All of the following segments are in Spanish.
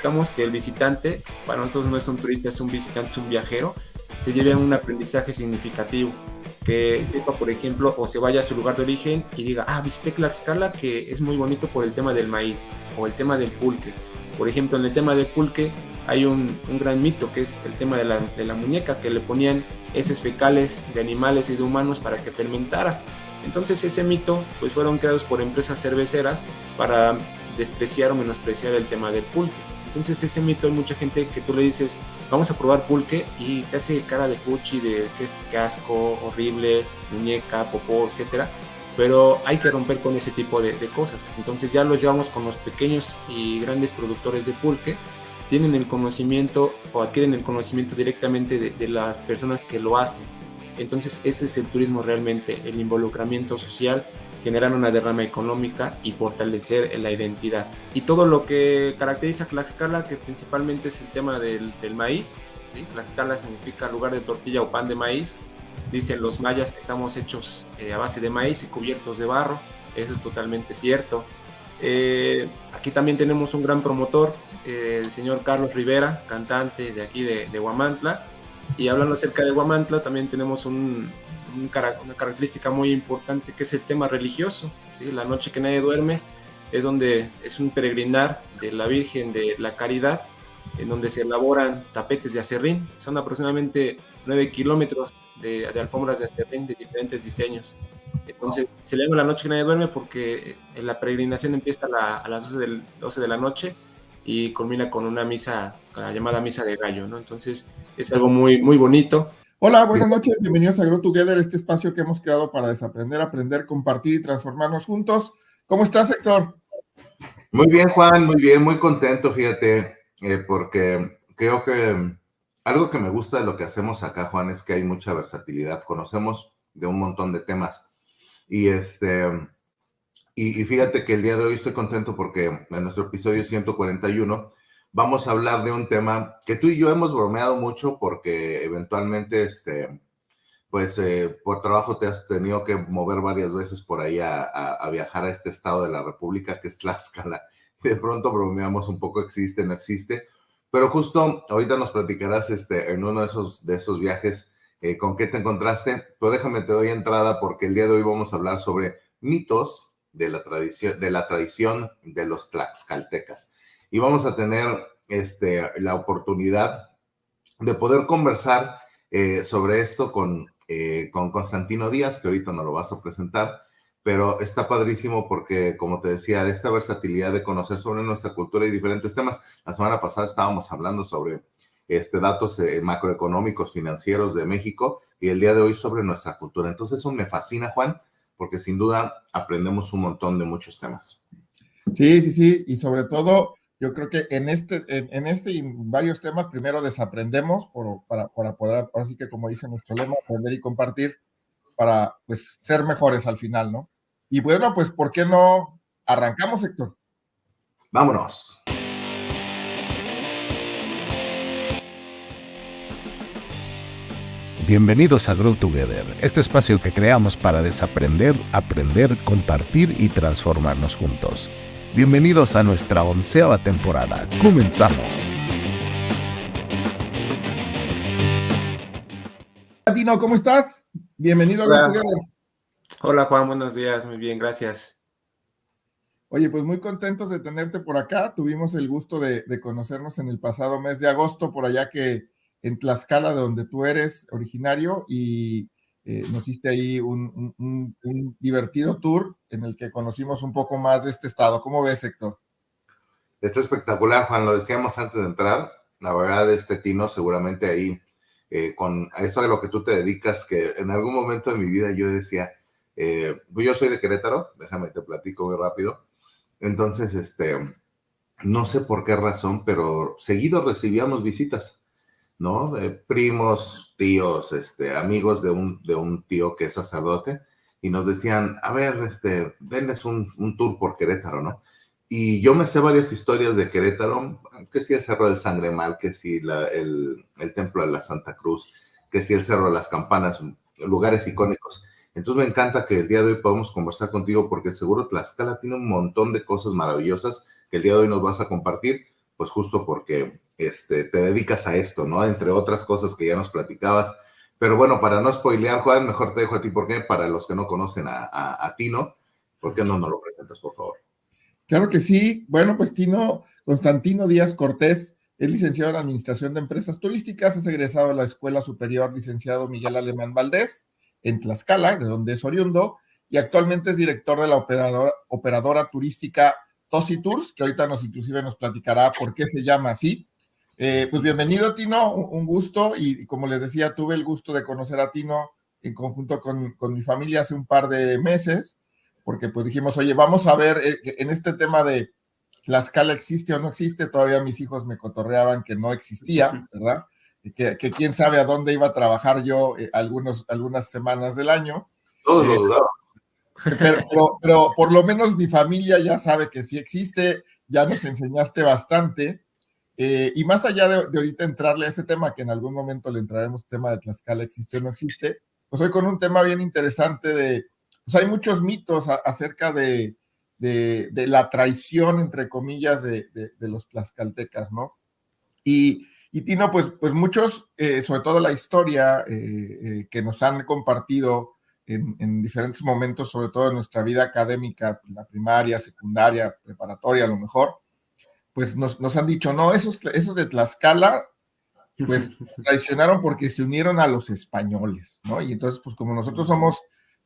buscamos que el visitante, para nosotros no es un turista, es un visitante, es un viajero, se lleve un aprendizaje significativo, que sepa, por ejemplo, o se vaya a su lugar de origen y diga, visité Tlaxcala, que es muy bonito por el tema del maíz, o el tema del pulque. Por ejemplo, en el tema del pulque hay un gran mito, que es el tema de la muñeca, que le ponían heces fecales de animales y de humanos para que fermentara. Entonces ese mito, pues fueron creados por empresas cerveceras para despreciar o menospreciar el tema del pulque. Entonces ese mito, hay mucha gente que tú le dices, vamos a probar pulque, y te hace cara de fuchi, de qué asco, horrible, muñeca, popó, etcétera. Pero hay que romper con ese tipo de cosas. Entonces ya los llevamos con los pequeños y grandes productores de pulque, tienen el conocimiento o adquieren el conocimiento directamente de las personas que lo hacen. Entonces ese es el turismo realmente, el involucramiento social, generar una derrama económica y fortalecer la identidad. Y todo lo que caracteriza a Tlaxcala, que principalmente es el tema del maíz, ¿sí? Tlaxcala significa lugar de tortilla o pan de maíz. Dicen los mayas que estamos hechos a base de maíz y cubiertos de barro. Eso es totalmente cierto. Aquí también tenemos un gran promotor, el señor Carlos Rivera, cantante de aquí de Huamantla. Y hablando acerca de Huamantla, también tenemos una característica muy importante, que es el tema religioso, ¿sí? La noche que nadie duerme es un peregrinar de la Virgen de la Caridad, en donde se elaboran tapetes de acerrín. Son aproximadamente 9 kilómetros de alfombras de acerrín de diferentes diseños. Entonces se le llama la noche que nadie duerme porque la peregrinación empieza a las 12 de la noche y culmina con una misa, con la llamada misa de gallo, ¿no? Entonces es algo muy, muy bonito. Hola, buenas noches, bienvenidos a Grow Together, este espacio que hemos creado para desaprender, aprender, compartir y transformarnos juntos. ¿Cómo estás, Héctor? Muy bien, Juan, muy bien, muy contento, fíjate, porque creo que algo que me gusta de lo que hacemos acá, Juan, es que hay mucha versatilidad, conocemos de un montón de temas. Y fíjate que el día de hoy estoy contento porque en nuestro episodio 141 vamos a hablar de un tema que tú y yo hemos bromeado mucho porque eventualmente, por trabajo te has tenido que mover varias veces por ahí a viajar a este estado de la República que es Tlaxcala. De pronto bromeamos un poco, existe, no existe, pero justo ahorita nos platicarás en uno de esos viajes con qué te encontraste. Pero déjame, te doy entrada porque el día de hoy vamos a hablar sobre mitos de la tradición de los tlaxcaltecas. Y vamos a tener la oportunidad de poder conversar sobre esto con Constantino Díaz, que ahorita nos lo vas a presentar, pero está padrísimo porque, como te decía, esta versatilidad de conocer sobre nuestra cultura y diferentes temas. La semana pasada estábamos hablando sobre datos macroeconómicos, financieros de México, y el día de hoy sobre nuestra cultura. Entonces eso me fascina, Juan, porque sin duda aprendemos un montón de muchos temas. Sí, y sobre todo yo creo que en este y en varios temas, primero desaprendemos para poder, ahora sí que como dice nuestro lema, aprender y compartir para pues ser mejores al final, ¿no? Y bueno, pues ¿por qué no arrancamos, Héctor? Vámonos. Bienvenidos a Grow Together, este espacio que creamos para desaprender, aprender, compartir y transformarnos juntos. Bienvenidos a nuestra 11ª temporada. ¡Comenzamos! Latino, ¿cómo estás? Bienvenido a Grow Together. Hola, Juan, buenos días, muy bien, gracias. Oye, pues muy contentos de tenerte por acá. Tuvimos el gusto de conocernos en el pasado mes de agosto, por allá que en Tlaxcala, de donde tú eres originario, y nos hiciste ahí un divertido tour en el que conocimos un poco más de este estado. ¿Cómo ves, Héctor? Está espectacular, Juan, lo decíamos antes de entrar. La verdad, Tino, seguramente ahí, con esto de lo que tú te dedicas, que en algún momento de mi vida yo decía, yo soy de Querétaro, déjame te platico muy rápido. Entonces, no sé por qué razón, pero seguido recibíamos visitas, ¿no? Primos, tíos, amigos de un tío que es sacerdote, y nos decían, a ver, denles un tour por Querétaro, ¿no? Y yo me sé varias historias de Querétaro, que si el Cerro del Sangremal, que si el Templo de la Santa Cruz, que si el Cerro de las Campanas, lugares icónicos. Entonces me encanta que el día de hoy podamos conversar contigo porque seguro Tlaxcala tiene un montón de cosas maravillosas que el día de hoy nos vas a compartir, pues justo porque te dedicas a esto, ¿no? Entre otras cosas que ya nos platicabas. Pero bueno, para no spoilear, Juan, mejor te dejo a ti, porque para los que no conocen a Tino, ¿por qué no nos lo presentas, por favor? Claro que sí. Bueno, pues Tino Constantino Díaz Cortés es licenciado en Administración de Empresas Turísticas, es egresado de la Escuela Superior Licenciado Miguel Alemán Valdés, en Tlaxcala, de donde es oriundo, y actualmente es director de la operadora turística Tosi Tours, que ahorita inclusive nos platicará por qué se llama así. Pues bienvenido, Tino, un gusto, y como les decía, tuve el gusto de conocer a Tino en conjunto con mi familia hace un par de meses, porque pues dijimos, oye, vamos a ver, en este tema de Tlaxcala existe o no existe, todavía mis hijos me cotorreaban que no existía, ¿verdad? Que quién sabe a dónde iba a trabajar yo algunas semanas del año. Todos lo dudaban. Pero por lo menos mi familia ya sabe que sí existe, ya nos enseñaste bastante, y más allá de ahorita entrarle a ese tema, que en algún momento le entraremos, tema de Tlaxcala existe o no existe, pues hoy con un tema bien interesante pues hay muchos mitos acerca de la traición, entre comillas, de los tlaxcaltecas, ¿no? Y Tino, pues muchos, sobre todo la historia que nos han compartido en diferentes momentos, sobre todo en nuestra vida académica, la primaria, secundaria, preparatoria a lo mejor, pues nos han dicho, no, esos de Tlaxcala, pues traicionaron porque se unieron a los españoles, ¿no? Y entonces, pues como nosotros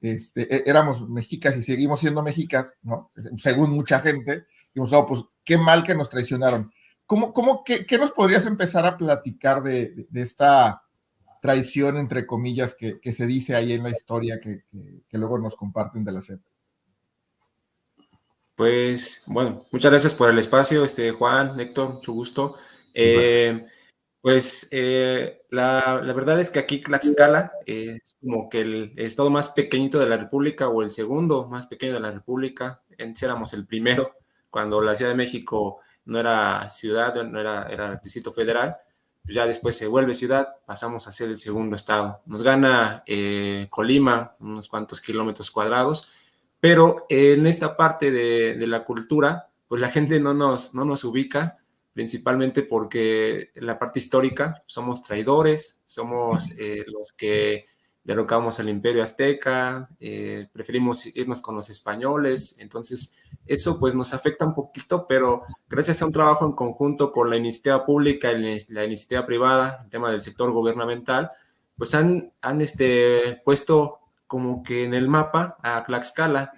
éramos mexicas y seguimos siendo mexicas, ¿no? Según mucha gente, dijimos, oh, pues qué mal que nos traicionaron. ¿Qué nos podrías empezar a platicar de esta traición, entre comillas, que se dice ahí en la historia que luego nos comparten de la SEP? Pues, bueno, muchas gracias por el espacio, Juan, Héctor, mucho gusto. La verdad es que aquí Tlaxcala es como que el estado más pequeñito de la República, o el segundo más pequeño de la República. Éramos el primero, cuando la Ciudad de México no era ciudad, era Distrito Federal. Ya después se vuelve ciudad, pasamos a ser el segundo estado. Nos gana Colima, unos cuantos kilómetros cuadrados, pero en esta parte de la cultura, pues la gente no nos ubica, principalmente porque en la parte histórica somos traidores, somos los que derrocamos al Imperio Azteca, preferimos irnos con los españoles. Entonces eso pues nos afecta un poquito, pero gracias a un trabajo en conjunto con la iniciativa pública y la iniciativa privada, el tema del sector gubernamental, pues han puesto como que en el mapa a Tlaxcala.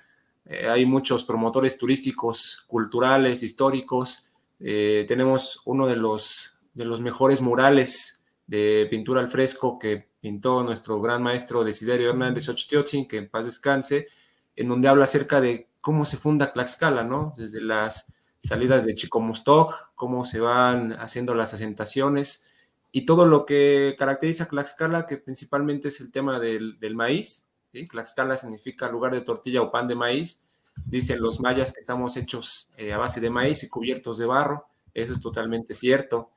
Hay muchos promotores turísticos, culturales, históricos. Tenemos uno de los mejores murales de pintura al fresco que pintó nuestro gran maestro Desiderio Hernández Ochtiotzin, que en paz descanse, en donde habla acerca de cómo se funda Tlaxcala, ¿no? Desde las salidas de Chicomostoc, cómo se van haciendo las asentaciones y todo lo que caracteriza a Tlaxcala, que principalmente es el tema del maíz, ¿sí? Tlaxcala significa lugar de tortilla o pan de maíz. Dicen los mayas que estamos hechos a base de maíz y cubiertos de barro. Eso es totalmente cierto.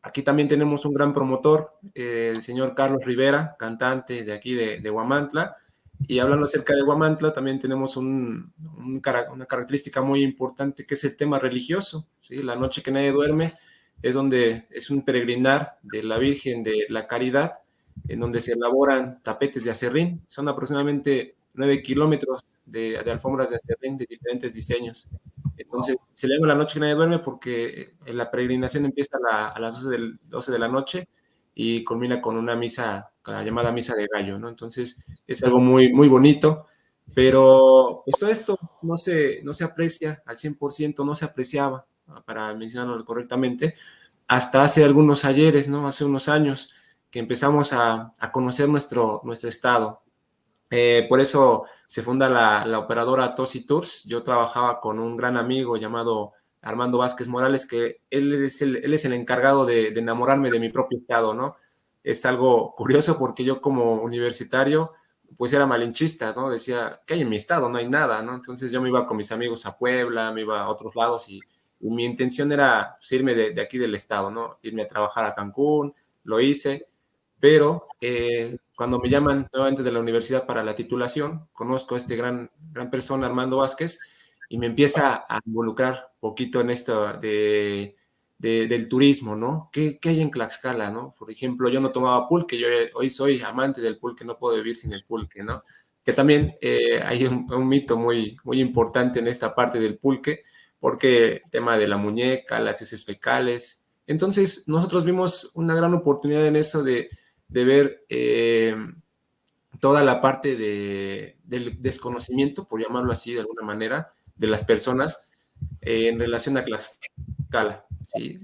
Aquí también tenemos un gran promotor, el señor Carlos Rivera, cantante de aquí de Huamantla. Y hablando acerca de Huamantla, también tenemos una característica muy importante, que es el tema religioso, ¿sí? La noche que nadie duerme es un peregrinar de la Virgen de la Caridad, en donde se elaboran tapetes de acerrín. Son aproximadamente 9 kilómetros de alfombras de acerrín de diferentes diseños. Entonces, se le llama la noche que nadie duerme porque la peregrinación empieza a las 12 de la noche y culmina con una misa, con la llamada misa de gallo, ¿no? Entonces, es algo muy, muy bonito, pero pues todo esto no se aprecia al 100%, no se apreciaba, para mencionarlo correctamente, hasta hace algunos ayeres, ¿no? Hace unos años que empezamos a conocer nuestro estado. Por eso se funda la operadora Tosi Tours. Yo trabajaba con un gran amigo llamado Armando Vázquez Morales, que él es el encargado de enamorarme de mi propio estado, ¿no? Es algo curioso porque yo como universitario pues era malinchista, ¿no? Decía, ¿qué hay en mi estado? No hay nada, ¿no? Entonces yo me iba con mis amigos a Puebla, me iba a otros lados y mi intención era pues, irme de aquí del estado, ¿no? Irme a trabajar a Cancún, lo hice, pero cuando me llaman nuevamente de la universidad para la titulación, conozco a este gran persona, Armando Vázquez, y me empieza a involucrar un poquito en esto del turismo, ¿no? ¿Qué hay en Tlaxcala, no? Por ejemplo, yo no tomaba pulque, yo hoy soy amante del pulque, no puedo vivir sin el pulque, ¿no? Que también hay un mito muy importante en esta parte del pulque, porque el tema de la muñeca, las heces fecales. Entonces, nosotros vimos una gran oportunidad en eso de ver toda la parte del desconocimiento, por llamarlo así de alguna manera, de las personas en relación a Tlaxcala. ¿Sí?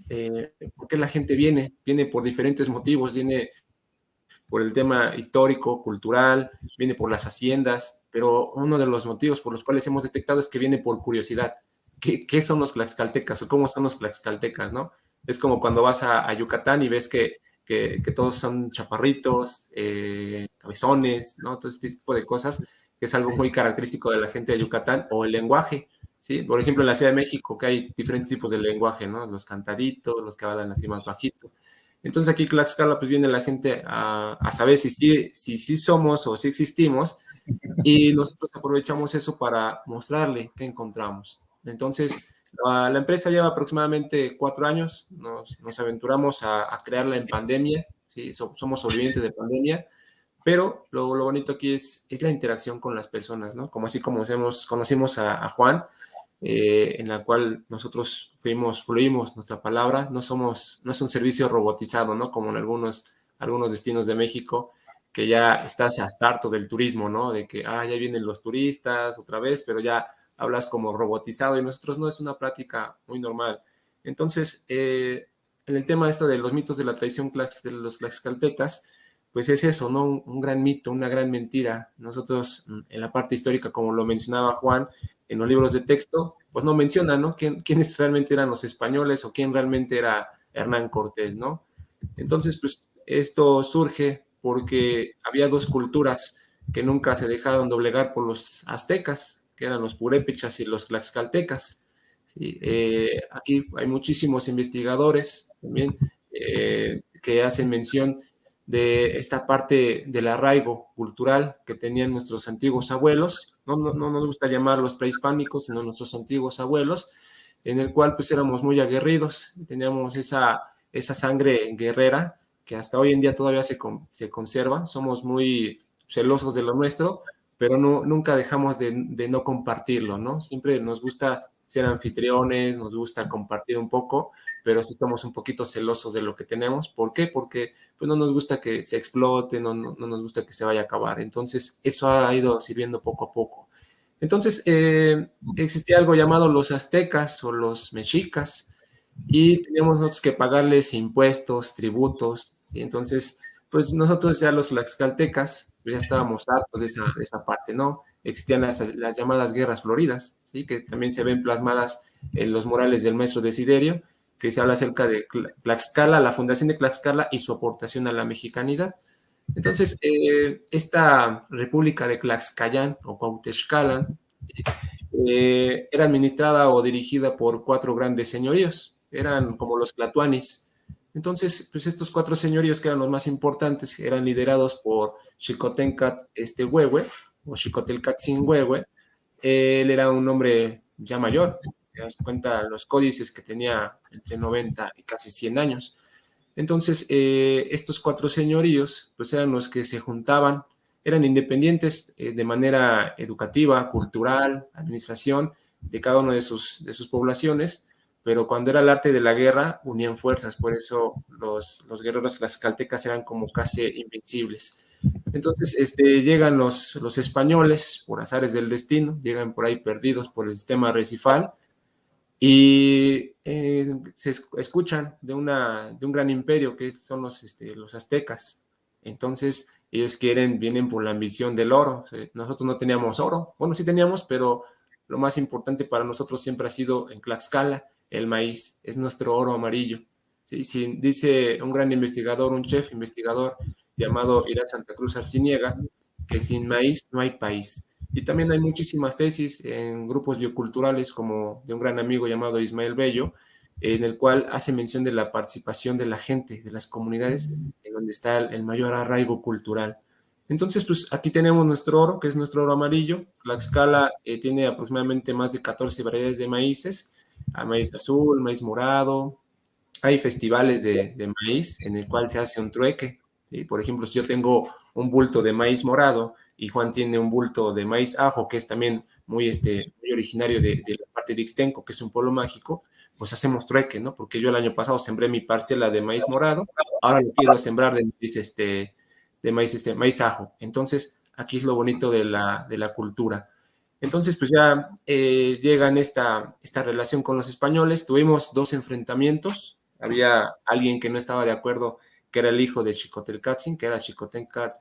¿Por qué la gente viene? Viene por diferentes motivos, viene por el tema histórico, cultural, viene por las haciendas, pero uno de los motivos por los cuales hemos detectado es que viene por curiosidad. ¿Qué son los tlaxcaltecas o cómo son los tlaxcaltecas, no? Es como cuando vas a Yucatán y ves que todos son chaparritos, cabezones, ¿no? Todo este tipo de cosas, que es algo muy característico de la gente de Yucatán, o el lenguaje, ¿sí? Por ejemplo, en la Ciudad de México, que hay diferentes tipos de lenguaje, ¿no? Los cantaditos, los que hablan así más bajito. Entonces aquí Tlaxcala, pues viene la gente a saber si sí somos o si existimos, y nosotros aprovechamos eso para mostrarle qué encontramos. Entonces, la empresa lleva aproximadamente 4 años, nos aventuramos a crearla en pandemia, ¿sí? Somos sobrevivientes de pandemia, pero lo bonito aquí es la interacción con las personas, ¿no? Como así como conocimos a Juan, en la cual nosotros fluimos nuestra palabra, no es un servicio robotizado, ¿no? Como en algunos destinos de México, que ya estás hasta harto del turismo, ¿no? De que, ya vienen los turistas otra vez, pero ya hablas como robotizado, y nosotros no, es una práctica muy normal. Entonces, en el tema esto de los mitos de la tradición de los tlaxcaltecas, pues es eso, ¿no? Un gran mito, una gran mentira. Nosotros, en la parte histórica, como lo mencionaba Juan, en los libros de texto, pues no menciona, ¿no? ¿Quiénes realmente eran los españoles o quién realmente era Hernán Cortés, ¿no? Entonces, pues esto surge porque había dos culturas que nunca se dejaron doblegar por los aztecas, que eran los purépechas y los tlaxcaltecas. ¿Sí? Aquí hay muchísimos investigadores también que hacen mención de esta parte del arraigo cultural que tenían nuestros antiguos abuelos, no nos gusta llamarlos prehispánicos, sino nuestros antiguos abuelos, en el cual pues éramos muy aguerridos, teníamos esa sangre guerrera que hasta hoy en día todavía se conserva, somos muy celosos de lo nuestro, pero nunca dejamos de no compartirlo, ¿no? Siempre nos gusta ser anfitriones, nos gusta compartir un poco, pero sí estamos un poquito celosos de lo que tenemos. ¿Por qué? Porque pues, no nos gusta que se explote, no nos gusta que se vaya a acabar. Entonces, eso ha ido sirviendo poco a poco. Entonces, existía algo llamado los aztecas o los mexicas, y teníamos nosotros que pagarles impuestos, tributos, ¿sí? Entonces, pues nosotros ya los tlaxcaltecas, pues ya estábamos hartos de esa parte, ¿no? Existían las llamadas guerras floridas, ¿sí? Que también se ven plasmadas en los murales del maestro Desiderio, que se habla acerca de Tlaxcala, la fundación de Tlaxcala y su aportación a la mexicanidad. Entonces, esta república de Tlaxcayán o Cuauhtexcalan era administrada o dirigida por 4 grandes señoríos, eran como los tlatoanis. Entonces, pues estos 4 señoríos, que eran los más importantes, eran liderados por Xicoténcat Huehue, o Xicotelcatzin Huehue. Él era un hombre ya mayor, te das cuenta los códices que tenía entre 90 y casi 100 años. Entonces, estos 4 señoríos, pues eran los que se juntaban, eran independientes de manera educativa, cultural, administración, de cada una de sus poblaciones, pero cuando era el arte de la guerra, unían fuerzas, por eso los guerreros tlaxcaltecas eran como casi invencibles. Entonces, llegan los españoles, por azares del destino, llegan por ahí perdidos por el sistema recifal, y se escuchan de un gran imperio que son los aztecas. Entonces, ellos vienen por la ambición del oro. Nosotros no teníamos oro. Bueno, sí teníamos, pero lo más importante para nosotros siempre ha sido en Tlaxcala el maíz. Es nuestro oro amarillo. ¿Sí? Dice un gran investigador, un chef investigador llamado Irán Santa Cruz Arciniega, que sin maíz no hay país. Y también hay muchísimas tesis en grupos bioculturales, como de un gran amigo llamado Ismael Bello, en el cual hace mención de la participación de la gente, de las comunidades, en donde está el mayor arraigo cultural. Entonces, pues aquí tenemos nuestro oro, que es nuestro oro amarillo. Tlaxcala tiene aproximadamente más de 14 variedades de maíces, maíz azul, maíz morado. Hay festivales de maíz en el cual se hace un trueque. ¿Sí? Por ejemplo, si yo tengo un bulto de maíz morado y Juan tiene un bulto de maíz ajo, que es también muy originario de la parte de Ixtenco, que es un pueblo mágico, pues hacemos trueque, ¿no? Porque yo el año pasado sembré mi parcela de maíz morado, ahora lo quiero sembrar maíz ajo. Entonces, aquí es lo bonito de la cultura. Entonces, pues ya llegan esta relación con los españoles. Tuvimos 2 enfrentamientos. Había alguien que no estaba de acuerdo, que era el hijo de Xicotelcatzin, que era Xicotencat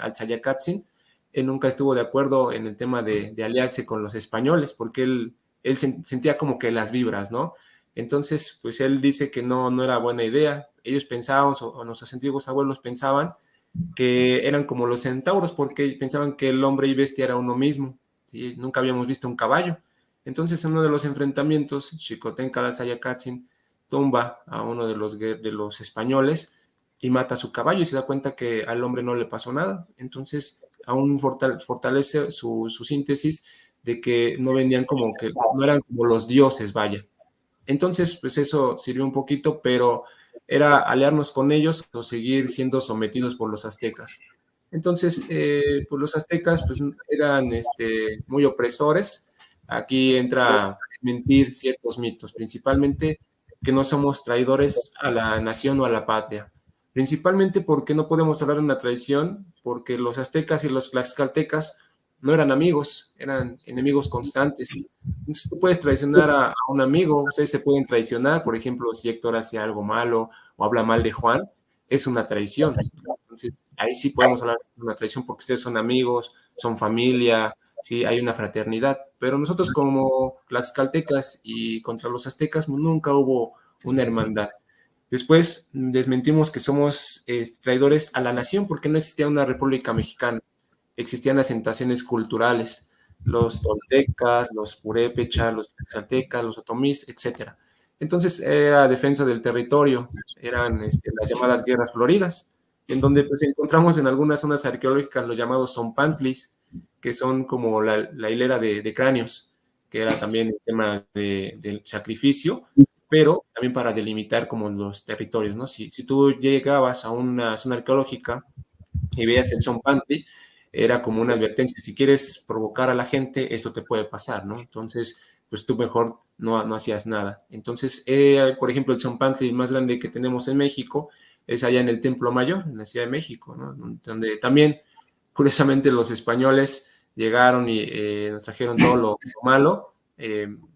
Alzayacatzin. Él nunca estuvo de acuerdo en el tema de aliarse con los españoles, porque él sentía como que las vibras, ¿no? Entonces, pues él dice que no era buena idea. Ellos pensaban, o nuestros antiguos abuelos pensaban, que eran como los centauros, porque pensaban que el hombre y bestia era uno mismo. ¿Sí? Nunca habíamos visto un caballo. Entonces, en uno de los enfrentamientos, Xicotenca Alzayacatzin tumba a uno de los españoles y mata a su caballo y se da cuenta que al hombre no le pasó nada. Entonces, aún fortalece su síntesis de que no venían como que, no eran como los dioses, vaya. Entonces, pues eso sirvió un poquito, pero era aliarnos con ellos o seguir siendo sometidos por los aztecas. Entonces, pues los aztecas pues, eran muy opresores. Aquí entra a mentir ciertos mitos, principalmente que no somos traidores a la nación o a la patria. Principalmente porque no podemos hablar de una traición, porque los aztecas y los tlaxcaltecas no eran amigos, eran enemigos constantes. Entonces, tú puedes traicionar a un amigo, ustedes se pueden traicionar, por ejemplo, si Héctor hace algo malo o habla mal de Juan, es una traición. Entonces, ahí sí podemos hablar de una traición porque ustedes son amigos, son familia, sí, hay una fraternidad. Pero nosotros como tlaxcaltecas y contra los aztecas nunca hubo una hermandad. Después desmentimos que somos traidores a la nación porque no existía una república mexicana, existían asentaciones culturales, los toltecas, los purépechas, los tlaxcaltecas, los otomís, etc. Entonces era defensa del territorio, eran las llamadas guerras floridas, en donde pues encontramos en algunas zonas arqueológicas los llamados zompantlis, que son como la hilera de cráneos, que era también el tema del sacrificio, pero también para delimitar como los territorios, ¿no? Si tú llegabas a una zona arqueológica y veías el zompantli, era como una advertencia, si quieres provocar a la gente, esto te puede pasar, ¿no? Entonces, pues tú mejor no hacías nada. Entonces, por ejemplo, el zompantli más grande que tenemos en México es allá en el Templo Mayor, en la Ciudad de México, ¿no? Donde también, curiosamente, los españoles llegaron y nos trajeron todo lo malo,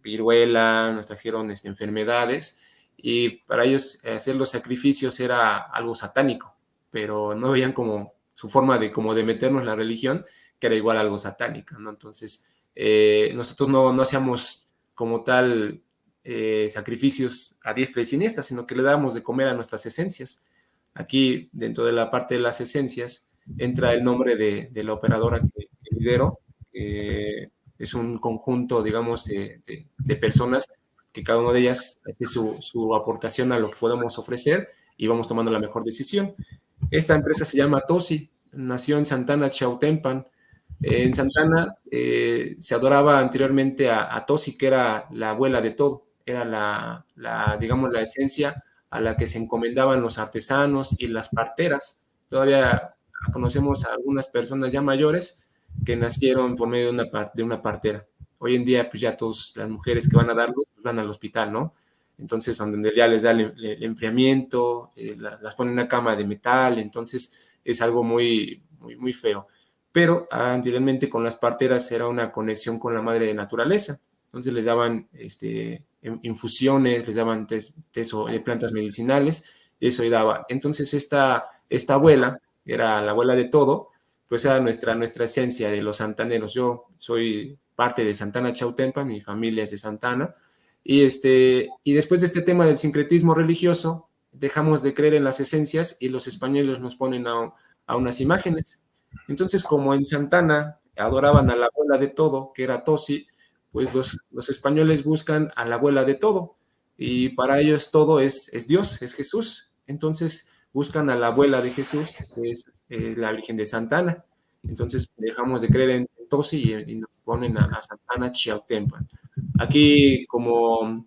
viruela, nos trajeron enfermedades, y para ellos hacer los sacrificios era algo satánico, pero no veían como su forma de meternos en la religión, que era igual algo satánica, ¿no? Entonces, nosotros no hacíamos como tal sacrificios a diestra y siniestra, sino que le dábamos de comer a nuestras esencias. Aquí, dentro de la parte de las esencias, entra el nombre de la operadora que lidero, es un conjunto, digamos, de personas que cada una de ellas hace su aportación a lo que podemos ofrecer y vamos tomando la mejor decisión. Esta empresa se llama Tosi, nació en Santana, Chautempan. En Santana se adoraba anteriormente a Tosi, que era la abuela de todo, era digamos, la esencia a la que se encomendaban los artesanos y las parteras. Todavía conocemos a algunas personas ya mayores que nacieron por medio de una partera. Hoy en día, pues ya todas las mujeres que van a dar luz pues van al hospital, ¿no? Entonces, donde ya les da el enfriamiento, las ponen en una cama de metal, entonces es algo muy, muy, muy feo. Pero anteriormente con las parteras era una conexión con la madre de naturaleza. Entonces les daban infusiones, les daban plantas medicinales, y eso ayudaba. Entonces esta abuela, era la abuela de todo, pues era nuestra esencia de los santaneros. Yo soy parte de Santana Chautempan, mi familia es de Santana, y después de este tema del sincretismo religioso, dejamos de creer en las esencias y los españoles nos ponen a unas imágenes. Entonces, como en Santana adoraban a la abuela de todo, que era Tosi, pues los españoles buscan a la abuela de todo, y para ellos todo es Dios, es Jesús. Entonces buscan a la abuela de Jesús, que es la Virgen de Santa Ana. Entonces dejamos de creer en Tosi y nos ponen a Santa Ana Chiautempan. Aquí, como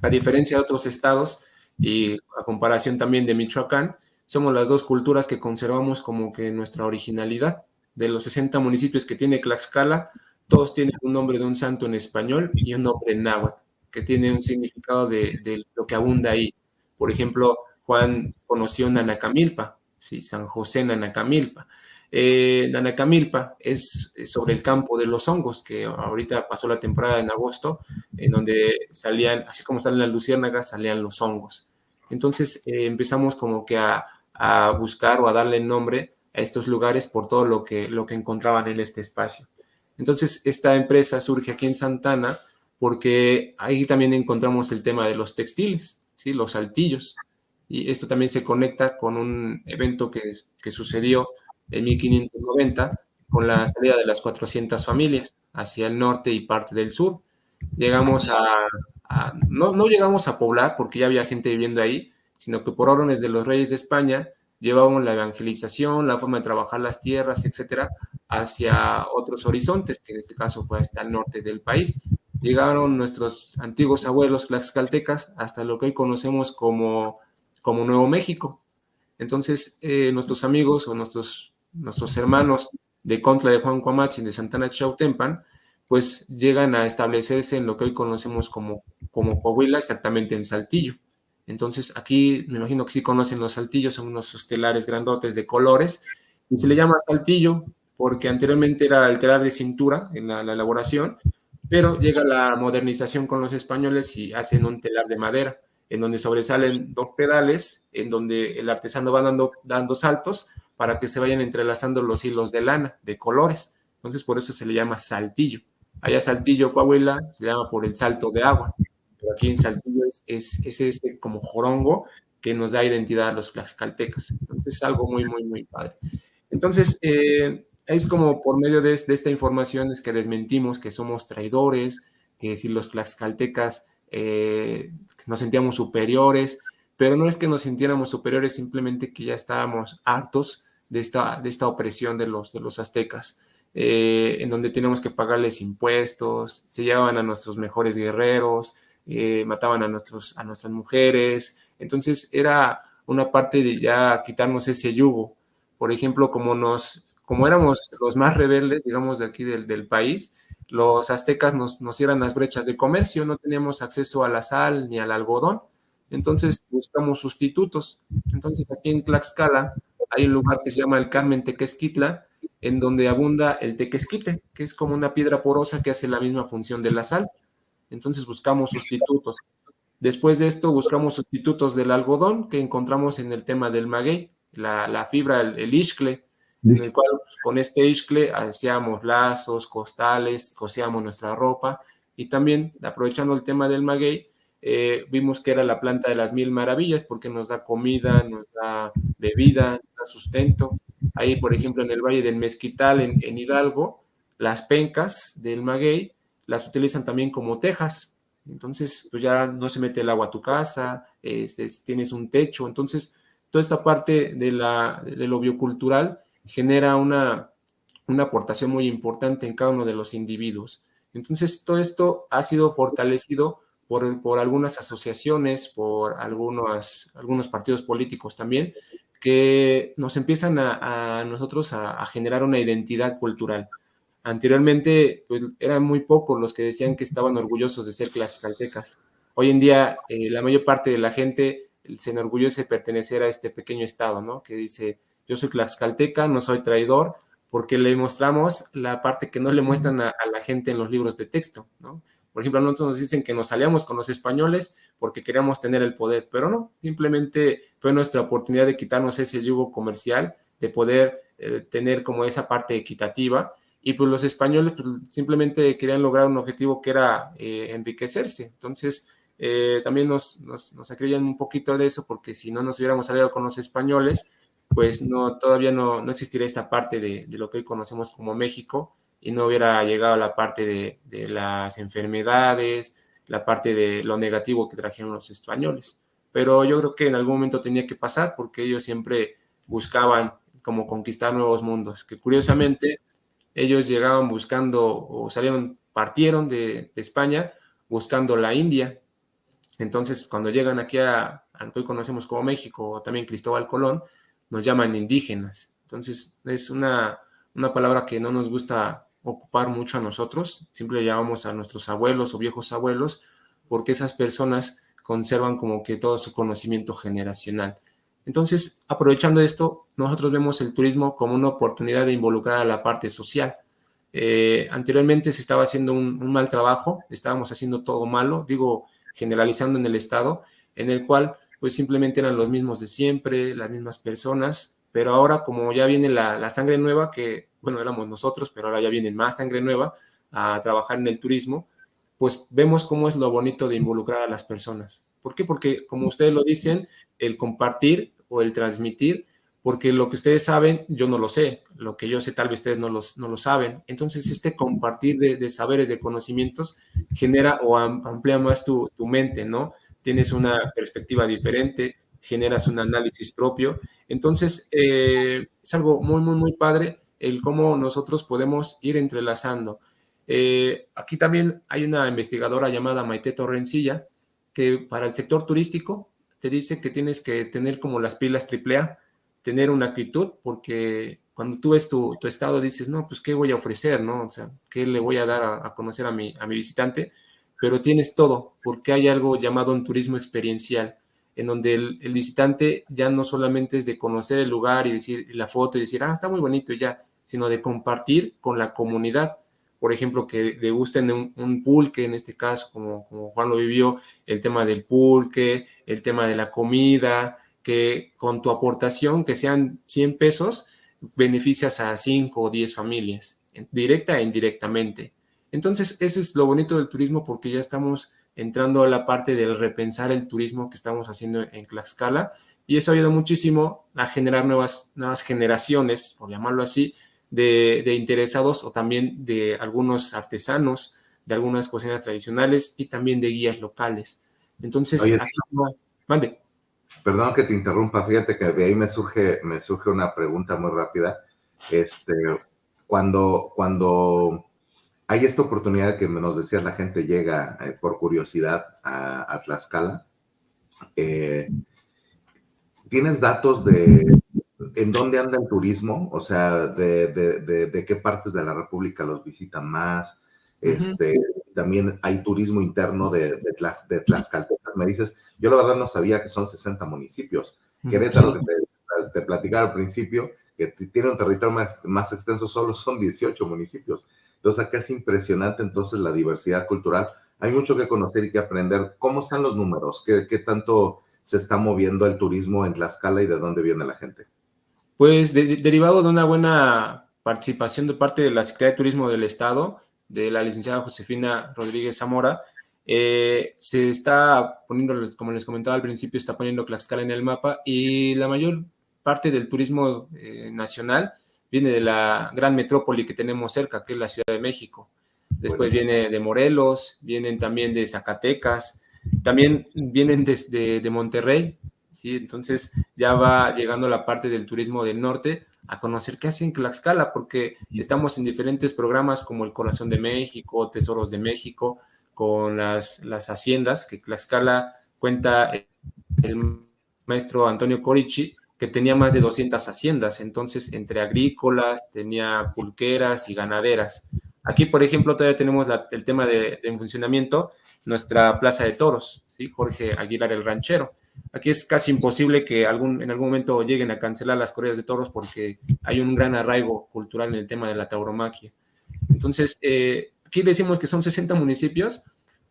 a diferencia de otros estados y a comparación también de Michoacán, somos las dos culturas que conservamos como que nuestra originalidad. De los 60 municipios que tiene Tlaxcala, todos tienen un nombre de un santo en español y un nombre en náhuatl, que tiene un significado de lo que abunda ahí. Por ejemplo, Juan conoció Nanacamilpa, ¿sí? San José Nanacamilpa. Nanacamilpa es sobre el campo de los hongos, que ahorita pasó la temporada en agosto, en donde salían, así como salen las luciérnagas, salían los hongos. Entonces empezamos como que a buscar o a darle nombre a estos lugares por todo lo que encontraban en este espacio. Entonces esta empresa surge aquí en Santa Ana porque ahí también encontramos el tema de los textiles, ¿sí? Los saltillos. Y esto también se conecta con un evento que sucedió en 1590 con la salida de las 400 familias hacia el norte y parte del sur. Llegamos no llegamos a poblar porque ya había gente viviendo ahí, sino que por órdenes de los reyes de España llevábamos la evangelización, la forma de trabajar las tierras, etcétera, hacia otros horizontes, que en este caso fue hasta el norte del país. Llegaron nuestros antiguos abuelos tlaxcaltecas hasta lo que hoy conocemos como Nuevo México. Entonces, nuestros amigos o nuestros hermanos de Contla de Juan Cuamatzin, de Santa Ana Chiautempan, pues llegan a establecerse en lo que hoy conocemos como Coahuila, exactamente en Saltillo. Entonces, aquí me imagino que sí conocen los saltillos, son unos estelares grandotes de colores, y se le llama saltillo porque anteriormente era el telar de cintura en la elaboración, pero llega la modernización con los españoles y hacen un telar de madera, en donde sobresalen dos pedales, en donde el artesano va dando saltos para que se vayan entrelazando los hilos de lana, de colores. Entonces, por eso se le llama saltillo. Allá Saltillo, Coahuila, se llama por el salto de agua. Pero aquí en Saltillo es ese como jorongo que nos da identidad a los tlaxcaltecas. Entonces, es algo muy, muy, muy padre. Entonces, es como por medio de esta información es que desmentimos que somos traidores, que si los tlaxcaltecas nos sentíamos superiores, pero no es que nos sintiéramos superiores, simplemente que ya estábamos hartos de esta opresión de los aztecas, en donde teníamos que pagarles impuestos, se llevaban a nuestros mejores guerreros, mataban a nuestras mujeres. Entonces era una parte de ya quitarnos ese yugo. Por ejemplo, como éramos los más rebeldes, digamos, de aquí del país, los aztecas nos cierran las brechas de comercio, no teníamos acceso a la sal ni al algodón, entonces buscamos sustitutos. Entonces aquí en Tlaxcala hay un lugar que se llama el Carmen Tequesquitla, en donde abunda el tequesquite, que es como una piedra porosa que hace la misma función de la sal. Entonces buscamos sustitutos. Después de esto buscamos sustitutos del algodón que encontramos en el tema del maguey, la fibra, el ixcle, en el cual con este ixcle hacíamos lazos, costales, cosíamos nuestra ropa, y también aprovechando el tema del maguey, vimos que era la planta de las 1000 maravillas porque nos da comida, nos da bebida, nos da sustento. Ahí, por ejemplo, en el Valle del Mezquital, en Hidalgo, las pencas del maguey las utilizan también como tejas. Entonces, pues ya no se mete el agua a tu casa, tienes un techo. Entonces, toda esta parte de lo biocultural genera una aportación muy importante en cada uno de los individuos. Entonces, todo esto ha sido fortalecido por algunas asociaciones, por algunos partidos políticos también, que nos empiezan a nosotros a generar una identidad cultural. Anteriormente, pues, eran muy pocos los que decían que estaban orgullosos de ser tlaxcaltecas. Hoy en día, la mayor parte de la gente se enorgullece de pertenecer a este pequeño estado, ¿no? Que dice, yo soy tlaxcalteca, no soy traidor, porque le mostramos la parte que no le muestran a la gente en los libros de texto, ¿no? Por ejemplo, a nosotros nos dicen que nos aliamos con los españoles porque queríamos tener el poder, pero no, simplemente fue nuestra oportunidad de quitarnos ese yugo comercial, de poder tener como esa parte equitativa. Y pues los españoles pues, simplemente querían lograr un objetivo que era enriquecerse. Entonces, también nos acreían un poquito de eso, porque si no nos hubiéramos aliado con los españoles, pues todavía no existiría esta parte de lo que hoy conocemos como México, y no hubiera llegado a la parte de las enfermedades, la parte de lo negativo que trajeron los españoles. Pero yo creo que en algún momento tenía que pasar, porque ellos siempre buscaban como conquistar nuevos mundos, que curiosamente ellos llegaban buscando o partieron de España buscando la India. Entonces, cuando llegan aquí a lo que hoy conocemos como México, o también Cristóbal Colón, nos llaman indígenas. Entonces, es una palabra que no nos gusta ocupar mucho a nosotros, siempre llamamos a nuestros abuelos o viejos abuelos, porque esas personas conservan como que todo su conocimiento generacional. Entonces, aprovechando esto, nosotros vemos el turismo como una oportunidad de involucrar a la parte social. Anteriormente se estaba haciendo un mal trabajo, estábamos haciendo todo malo, digo, generalizando en el Estado, en el cual pues simplemente eran los mismos de siempre, las mismas personas, pero ahora como ya viene la sangre nueva, que bueno, éramos nosotros, pero ahora ya viene más sangre nueva a trabajar en el turismo, pues vemos cómo es lo bonito de involucrar a las personas. ¿Por qué? Porque como ustedes lo dicen, el compartir o el transmitir, porque lo que ustedes saben, yo no lo sé, lo que yo sé tal vez ustedes no lo saben. Entonces, este compartir de saberes, de conocimientos, genera o amplía más tu mente, ¿no? Tienes una perspectiva diferente, generas un análisis propio. Entonces, es algo muy, muy, muy padre el cómo nosotros podemos ir entrelazando. Aquí también hay una investigadora llamada Maite Torrencilla, que para el sector turístico te dice que tienes que tener como las pilas AAA, tener una actitud, porque cuando tú ves tu estado dices, no, pues, ¿qué voy a ofrecer, no? O sea, ¿qué le voy a dar a conocer a mi visitante? Pero tienes todo, porque hay algo llamado un turismo experiencial, en donde el visitante ya no solamente es de conocer el lugar y decir la foto y decir, está muy bonito ya, sino de compartir con la comunidad. Por ejemplo, que degusten un pulque, en este caso, como Juan lo vivió, el tema del pulque, el tema de la comida, que con tu aportación, que sean 100 pesos, beneficias a 5 o 10 familias, directa e indirectamente. Entonces, eso es lo bonito del turismo, porque ya estamos entrando a la parte del repensar el turismo que estamos haciendo en Tlaxcala, y eso ha ayudado muchísimo a generar nuevas generaciones, por llamarlo así, de interesados, o también de algunos artesanos, de algunas cocinas tradicionales y también de guías locales. Entonces, Oye, aquí mande. perdón que te interrumpa, fíjate que de ahí me surge una pregunta muy rápida. Cuando hay esta oportunidad que nos decías, la gente llega por curiosidad a Tlaxcala, ¿tienes datos de en dónde anda el turismo? O sea, de qué partes de la República los visitan más. También hay turismo interno de Tlaxcala. Me dices, yo la verdad no sabía que son 60 municipios. Querétaro, sí, que te platicaba al principio, que tiene un territorio más extenso, solo son 18 municipios. Entonces acá es impresionante entonces la diversidad cultural. Hay mucho que conocer y que aprender. ¿Cómo están los números? ¿Qué tanto se está moviendo el turismo en Tlaxcala y de dónde viene la gente? Pues derivado de una buena participación de parte de la Secretaría de Turismo del Estado, de la licenciada Josefina Rodríguez Zamora, se está poniendo, como les comentaba al principio, está poniendo Tlaxcala en el mapa, y la mayor parte del turismo nacional viene de la gran metrópoli que tenemos cerca, que es la Ciudad de México. Después viene de Morelos, vienen también de Zacatecas, también vienen de Monterrey, ¿sí? Entonces ya va llegando la parte del turismo del norte a conocer qué hacen Tlaxcala, porque estamos en diferentes programas como el Corazón de México, Tesoros de México, con las haciendas, que Tlaxcala cuenta el maestro Antonio Corichi, que tenía más de 200 haciendas, entonces entre agrícolas, tenía pulqueras y ganaderas. Aquí, por ejemplo, todavía tenemos el tema en funcionamiento, nuestra plaza de toros, ¿sí? Jorge Aguilar el Ranchero. Aquí es casi imposible que en algún momento lleguen a cancelar las corridas de toros, porque hay un gran arraigo cultural en el tema de la tauromaquia. Entonces, aquí decimos que son 60 municipios,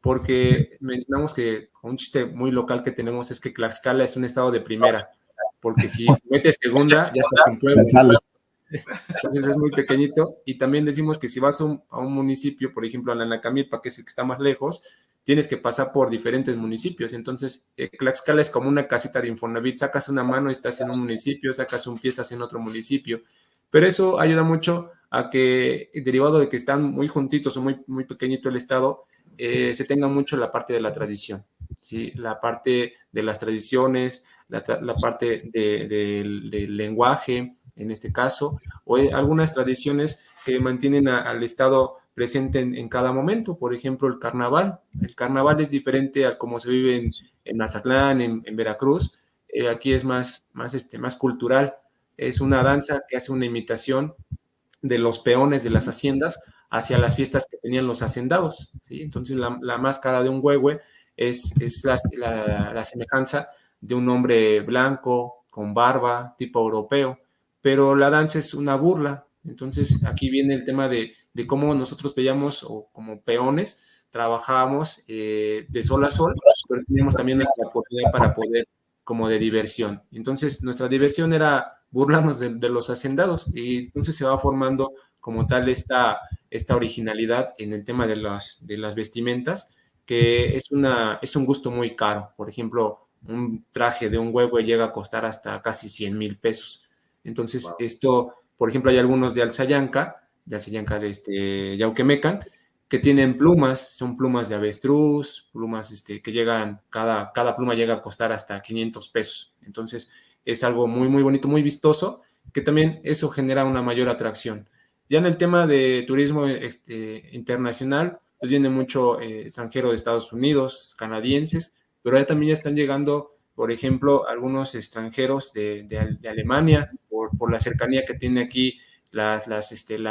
porque mencionamos que un chiste muy local que tenemos es que Tlaxcala es un estado de primera, porque si metes segunda, ya está en pueblo. Entonces es muy pequeñito. Y también decimos que si vas a un municipio, por ejemplo, a Nanacamilpa, que es el que está más lejos, tienes que pasar por diferentes municipios. Entonces, Tlaxcala es como una casita de Infonavit. Sacas una mano y estás en un municipio, sacas un pie, estás en otro municipio. Pero eso ayuda mucho a que, derivado de que están muy juntitos o muy, muy pequeñito el estado, se tenga mucho la parte de la tradición, ¿sí? La parte de las tradiciones, la parte del lenguaje, en este caso, o algunas tradiciones que mantienen al Estado presente en cada momento. Por ejemplo, el carnaval. El carnaval es diferente a cómo se vive en Mazatlán, en Veracruz. Aquí es más cultural. Es una danza que hace una imitación de los peones de las haciendas hacia las fiestas que tenían los hacendados, ¿sí? Entonces la máscara de un huehue es la semejanza de un hombre blanco, con barba, tipo europeo, pero la danza es una burla. Entonces aquí viene el tema de cómo nosotros veíamos, o como peones, trabajábamos de sol a sol, pero teníamos también nuestra oportunidad para poder, como de diversión. Entonces nuestra diversión era burlarnos de los hacendados, y entonces se va formando como tal esta originalidad en el tema de las vestimentas, que es un gusto muy caro. Por ejemplo, un traje de un huehue llega a costar hasta casi 100,000 pesos. Entonces, Wow. esto, por ejemplo, hay algunos de Alzayanca de Yauquemecan, que tienen plumas, son plumas de avestruz, plumas que llegan, cada pluma llega a costar hasta 500 pesos. Entonces, es algo muy, muy bonito, muy vistoso, que también eso genera una mayor atracción. Ya en el tema de turismo internacional, pues viene mucho extranjero de Estados Unidos, canadienses, pero ya también ya están llegando, por ejemplo, algunos extranjeros de Alemania, por la cercanía que tiene aquí la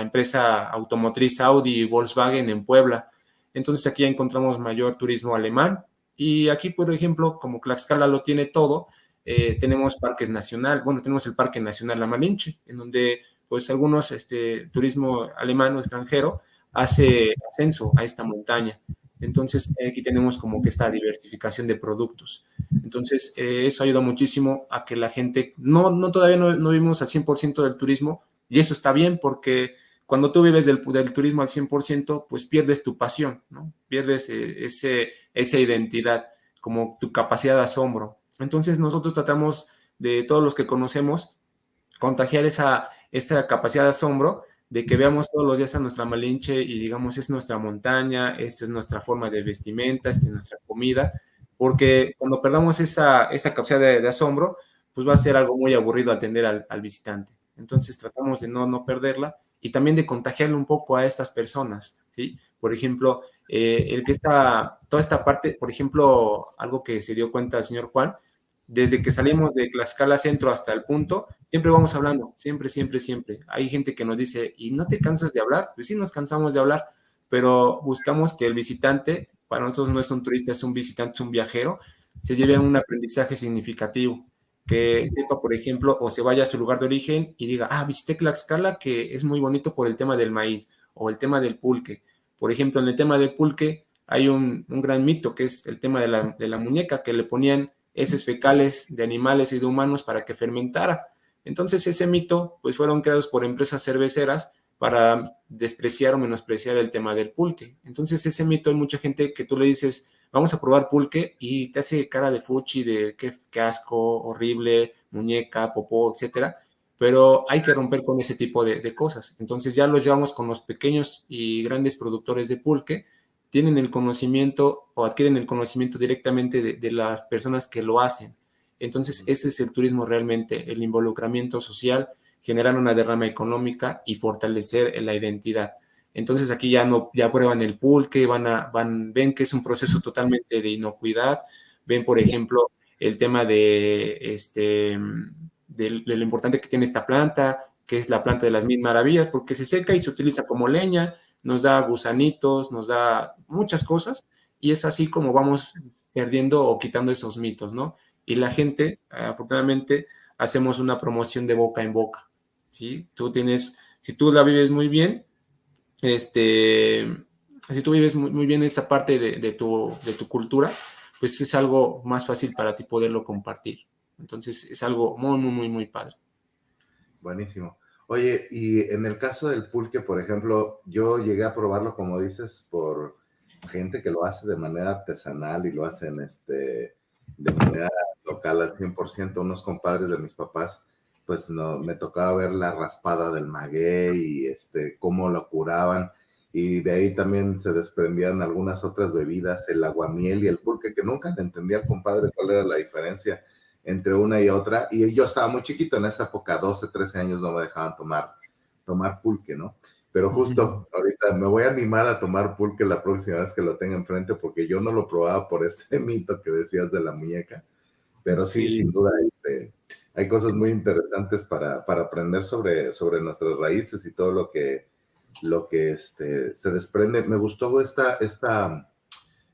empresa automotriz Audi y Volkswagen en Puebla. Entonces aquí ya encontramos mayor turismo alemán, y aquí, por ejemplo, como Tlaxcala lo tiene todo, tenemos parques nacional, bueno, tenemos el Parque Nacional La Malinche, en donde pues algunos turismo alemán o extranjero hace ascenso a esta montaña. Entonces aquí tenemos como que esta diversificación de productos. Entonces eso ayuda muchísimo a que la gente, todavía no vivimos al 100% del turismo, y eso está bien, porque cuando tú vives del turismo al 100%, pues pierdes tu pasión, ¿no? Pierdes esa identidad, como tu capacidad de asombro. Entonces nosotros tratamos de, todos los que conocemos, contagiar esa capacidad de asombro, de que veamos todos los días a nuestra Malinche y digamos, es nuestra montaña, esta es nuestra forma de vestimenta, esta es nuestra comida, porque cuando perdamos esa capacidad de asombro, pues va a ser algo muy aburrido atender al visitante. Entonces tratamos de no perderla, y también de contagiarle un poco a estas personas, ¿sí? Por ejemplo, toda esta parte, por ejemplo, algo que se dio cuenta el señor Juan, desde que salimos de Tlaxcala Centro hasta el punto, siempre vamos hablando, siempre, siempre, siempre. Hay gente que nos dice, ¿y no te cansas de hablar? Pues sí, nos cansamos de hablar, pero buscamos que el visitante, para nosotros no es un turista, es un visitante, es un viajero, se lleve un aprendizaje significativo, que sepa, por ejemplo, o se vaya a su lugar de origen y diga, visité Tlaxcala, que es muy bonito por el tema del maíz, o el tema del pulque. Por ejemplo, en el tema del pulque hay un gran mito, que es el tema de la muñeca, que le ponían heces fecales de animales y de humanos para que fermentara. Entonces ese mito, pues fueron creados por empresas cerveceras para despreciar o menospreciar el tema del pulque. Entonces ese mito, hay mucha gente que tú le dices, vamos a probar pulque, y te hace cara de fuchi, de qué asco, horrible, muñeca, popó, etcétera. Pero hay que romper con ese tipo de cosas. Entonces ya los llevamos con los pequeños y grandes productores de pulque, tienen el conocimiento o adquieren el conocimiento directamente de las personas que lo hacen. Entonces ese es el turismo realmente, el involucramiento social, generar una derrama económica y fortalecer la identidad. Entonces aquí ya prueban el pulque, ven que es un proceso totalmente de inocuidad, ven, por ejemplo, el tema de lo importante que tiene esta planta, que es la planta de las 1,000 maravillas, porque se seca y se utiliza como leña, nos da gusanitos, nos da muchas cosas, y es así como vamos perdiendo o quitando esos mitos, ¿no? Y la gente, afortunadamente, hacemos una promoción de boca en boca, ¿sí? Si tú la vives muy bien, si tú vives muy, muy bien esa parte de tu cultura, pues es algo más fácil para ti poderlo compartir. Entonces es algo muy, muy, muy, muy padre. Buenísimo. Oye, y en el caso del pulque, por ejemplo, yo llegué a probarlo, como dices, por gente que lo hace de manera artesanal y lo hacen de manera local al 100%. Unos compadres de mis papás, pues no, me tocaba ver la raspada del maguey y cómo lo curaban, y de ahí también se desprendían algunas otras bebidas, el aguamiel y el pulque, que nunca le entendía al compadre cuál era la diferencia. entre una y otra, y yo estaba muy chiquito en esa época, 12, 13 años, no me dejaban tomar pulque, ¿no? Pero justo ahorita me voy a animar a tomar pulque la próxima vez que lo tenga enfrente, porque yo no lo probaba por este mito que decías de la muñeca, pero sí, Sí, sin duda, hay cosas muy interesantes para aprender sobre nuestras raíces y todo lo que se desprende. Me gustó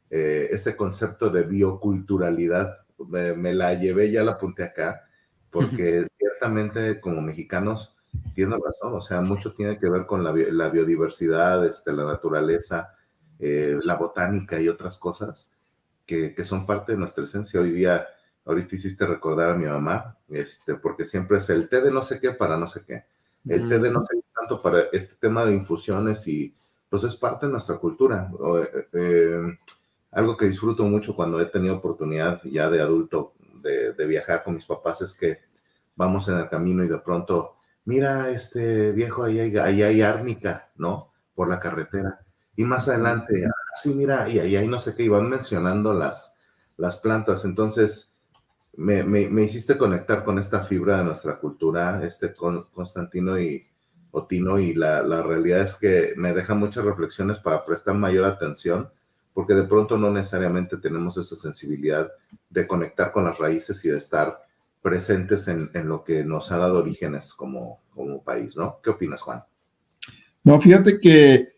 este concepto de bioculturalidad, me la llevé, ya la apunté acá, porque ciertamente como mexicanos, tiene razón, o sea, mucho tiene que ver con la biodiversidad, la naturaleza, la botánica y otras cosas que son parte de nuestra esencia. Ahorita hiciste recordar a mi mamá, porque siempre es el té de no sé qué para no sé qué, el té de no sé qué tanto para este tema de infusiones y pues es parte de nuestra cultura. Algo que disfruto mucho cuando he tenido oportunidad ya de adulto de viajar con mis papás es que vamos en el camino y de pronto, mira, viejo, ahí hay árnica, ¿no? Por la carretera. Y más adelante, sí, mira, y ahí hay no sé qué, y van mencionando las plantas. Entonces, me hiciste conectar con esta fibra de nuestra cultura, Constantino y Otino, y la realidad es que me deja muchas reflexiones para prestar mayor atención, porque de pronto no necesariamente tenemos esa sensibilidad de conectar con las raíces y de estar presentes en lo que nos ha dado orígenes como país, ¿no? ¿Qué opinas, Juan? No, fíjate que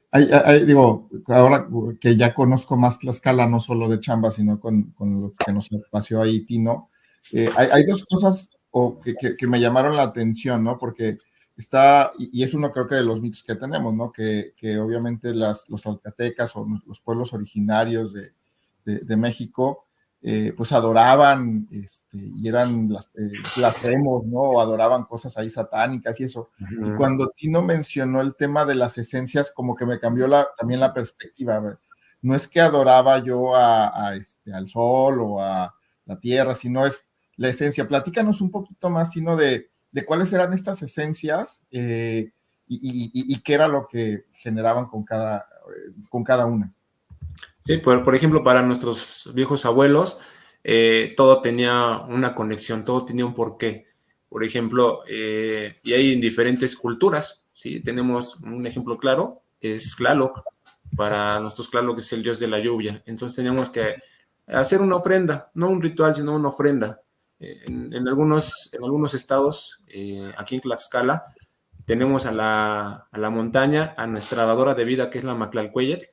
digo, ahora que ya conozco más Tlaxcala, no solo de chamba, sino con lo que nos paseó ahí Tino, hay dos cosas que me llamaron la atención, ¿no? Porque y es uno creo que de los mitos que tenemos, ¿no? Que obviamente los tlaxcaltecas o los pueblos originarios de México, pues adoraban, y eran blasfemos, ¿no? O adoraban cosas ahí satánicas y eso. Y cuando Tino mencionó el tema de las esencias, como que me cambió también la perspectiva. No es que adoraba yo al sol o a la tierra, sino es la esencia. Platícanos un poquito más, Tino, de cuáles eran estas esencias, y qué era lo que generaban con cada una. Sí, por ejemplo, para nuestros viejos abuelos, todo tenía una conexión, todo tenía un porqué. Por ejemplo, y hay en diferentes culturas, ¿sí? Tenemos un ejemplo claro, es Tlaloc. Para nosotros Tlaloc es el dios de la lluvia. Entonces teníamos que hacer una ofrenda, no un ritual, sino una ofrenda. En algunos estados, aquí en Tlaxcala, tenemos a la montaña, a nuestra dadora de vida, que es la Mactlalcueyetl,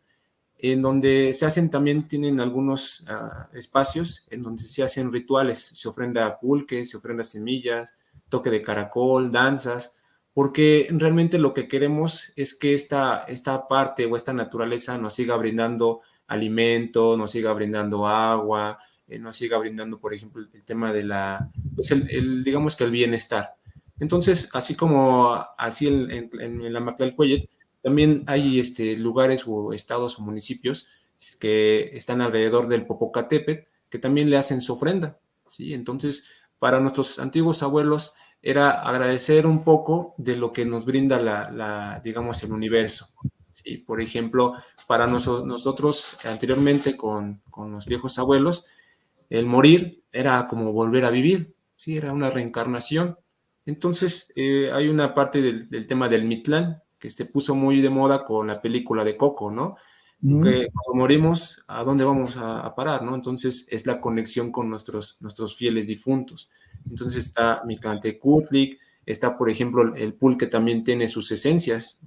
en donde se hacen también, tienen algunos espacios en donde se hacen rituales, se ofrenda pulque, se ofrenda semillas, toque de caracol, danzas, porque realmente lo que queremos es que esta parte o esta naturaleza nos siga brindando alimento, nos siga brindando agua, nos siga brindando, por ejemplo, el tema de pues digamos que el bienestar. Entonces, así como así en la Mactlalcueyetl, también hay lugares o estados o municipios que están alrededor del Popocatépetl que también le hacen su ofrenda, ¿sí? Entonces, para nuestros antiguos abuelos era agradecer un poco de lo que nos brinda digamos, el universo, ¿sí? Por ejemplo, para nosotros anteriormente con los viejos abuelos, el morir era como volver a vivir, ¿sí? Era una reencarnación. Entonces, hay una parte del tema del Mictlán que se puso muy de moda con la película de Coco, ¿no? Que cuando morimos, ¿a dónde vamos a parar, no? Entonces, es la conexión con nuestros fieles difuntos. Entonces, está Mictlantecutlic, está, por ejemplo, el pulque también tiene sus esencias,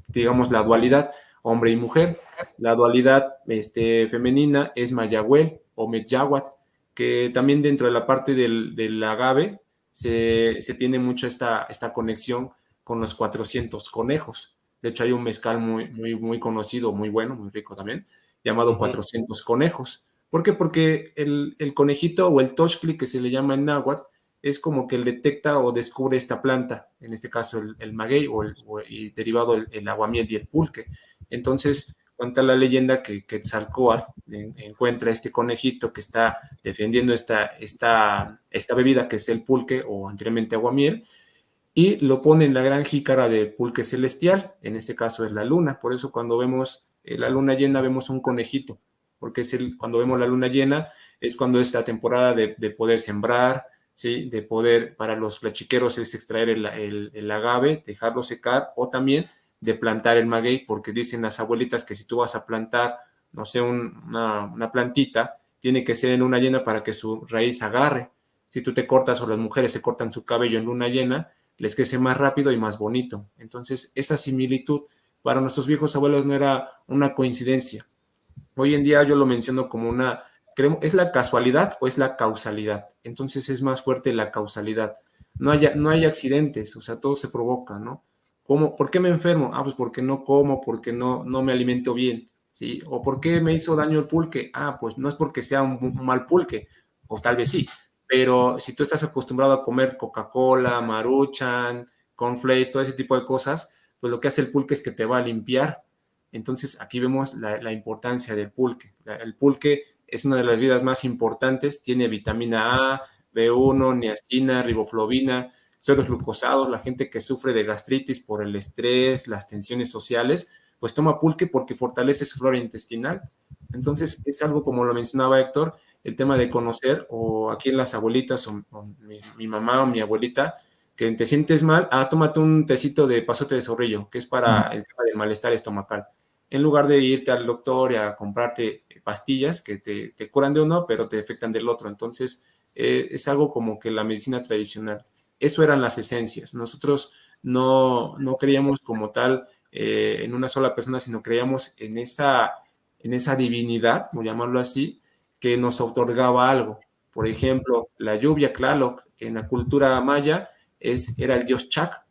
digamos, la dualidad hombre y mujer. La dualidad femenina es Mayahuel o Metyahuatl, que también dentro de la parte del agave se tiene mucho esta conexión con los 400 conejos. De hecho, hay un mezcal muy, muy, muy conocido, muy bueno, muy rico también, llamado 400 conejos. ¿Por qué? Porque el conejito o el toxtli, que se le llama en náhuatl, es como que él detecta o descubre esta planta, en este caso el maguey y derivado el aguamiel y el pulque. Entonces, cuenta la leyenda que Quetzalcóatl encuentra este conejito que está defendiendo esta bebida que es el pulque o anteriormente aguamiel, y lo pone en la gran jícara de pulque celestial, en este caso es la luna. Por eso cuando vemos la luna llena vemos un conejito, porque cuando vemos la luna llena es cuando es la temporada de poder sembrar, ¿sí? De poder, para los plachiqueros es extraer el agave, dejarlo secar, o también de plantar el maguey, porque dicen las abuelitas que si tú vas a plantar, no sé, una plantita, tiene que ser en luna llena para que su raíz agarre. Si tú te cortas o las mujeres se cortan su cabello en luna llena, les crece más rápido y más bonito. Entonces, esa similitud para nuestros viejos abuelos no era una coincidencia. Hoy en día yo lo menciono como ¿es la casualidad o es la causalidad? Entonces es más fuerte la causalidad. No hay accidentes, o sea, todo se provoca, ¿no? ¿Por qué me enfermo? Ah, pues porque no como, porque no me alimento bien, ¿sí? ¿O por qué me hizo daño el pulque? Ah, pues no es porque sea un mal pulque, o tal vez sí, pero si tú estás acostumbrado a comer Coca-Cola, Maruchan, cornflakes, todo ese tipo de cosas, pues lo que hace el pulque es que te va a limpiar. Entonces aquí vemos la importancia del pulque. El pulque es una de las vidas más importantes, tiene vitamina A, B1, niacina, riboflavina, sueros glucosados. La gente que sufre de gastritis por el estrés, las tensiones sociales, pues toma pulque porque fortalece su flora intestinal. Entonces es algo, como lo mencionaba Héctor, el tema de conocer, o aquí en las abuelitas, o mi mamá o mi abuelita, que te sientes mal, tómate un tecito de pasote de zorrillo, que es para el tema del malestar estomacal, en lugar de irte al doctor y a comprarte pastillas que te curan de uno, pero te afectan del otro. Entonces, es algo como que la medicina tradicional. Eso eran las esencias. Nosotros no creíamos como tal en una sola persona, sino creíamos en esa divinidad, por llamarlo así, que nos otorgaba algo. Por ejemplo, la lluvia, Tlaloc, en la cultura maya, era el dios Chac.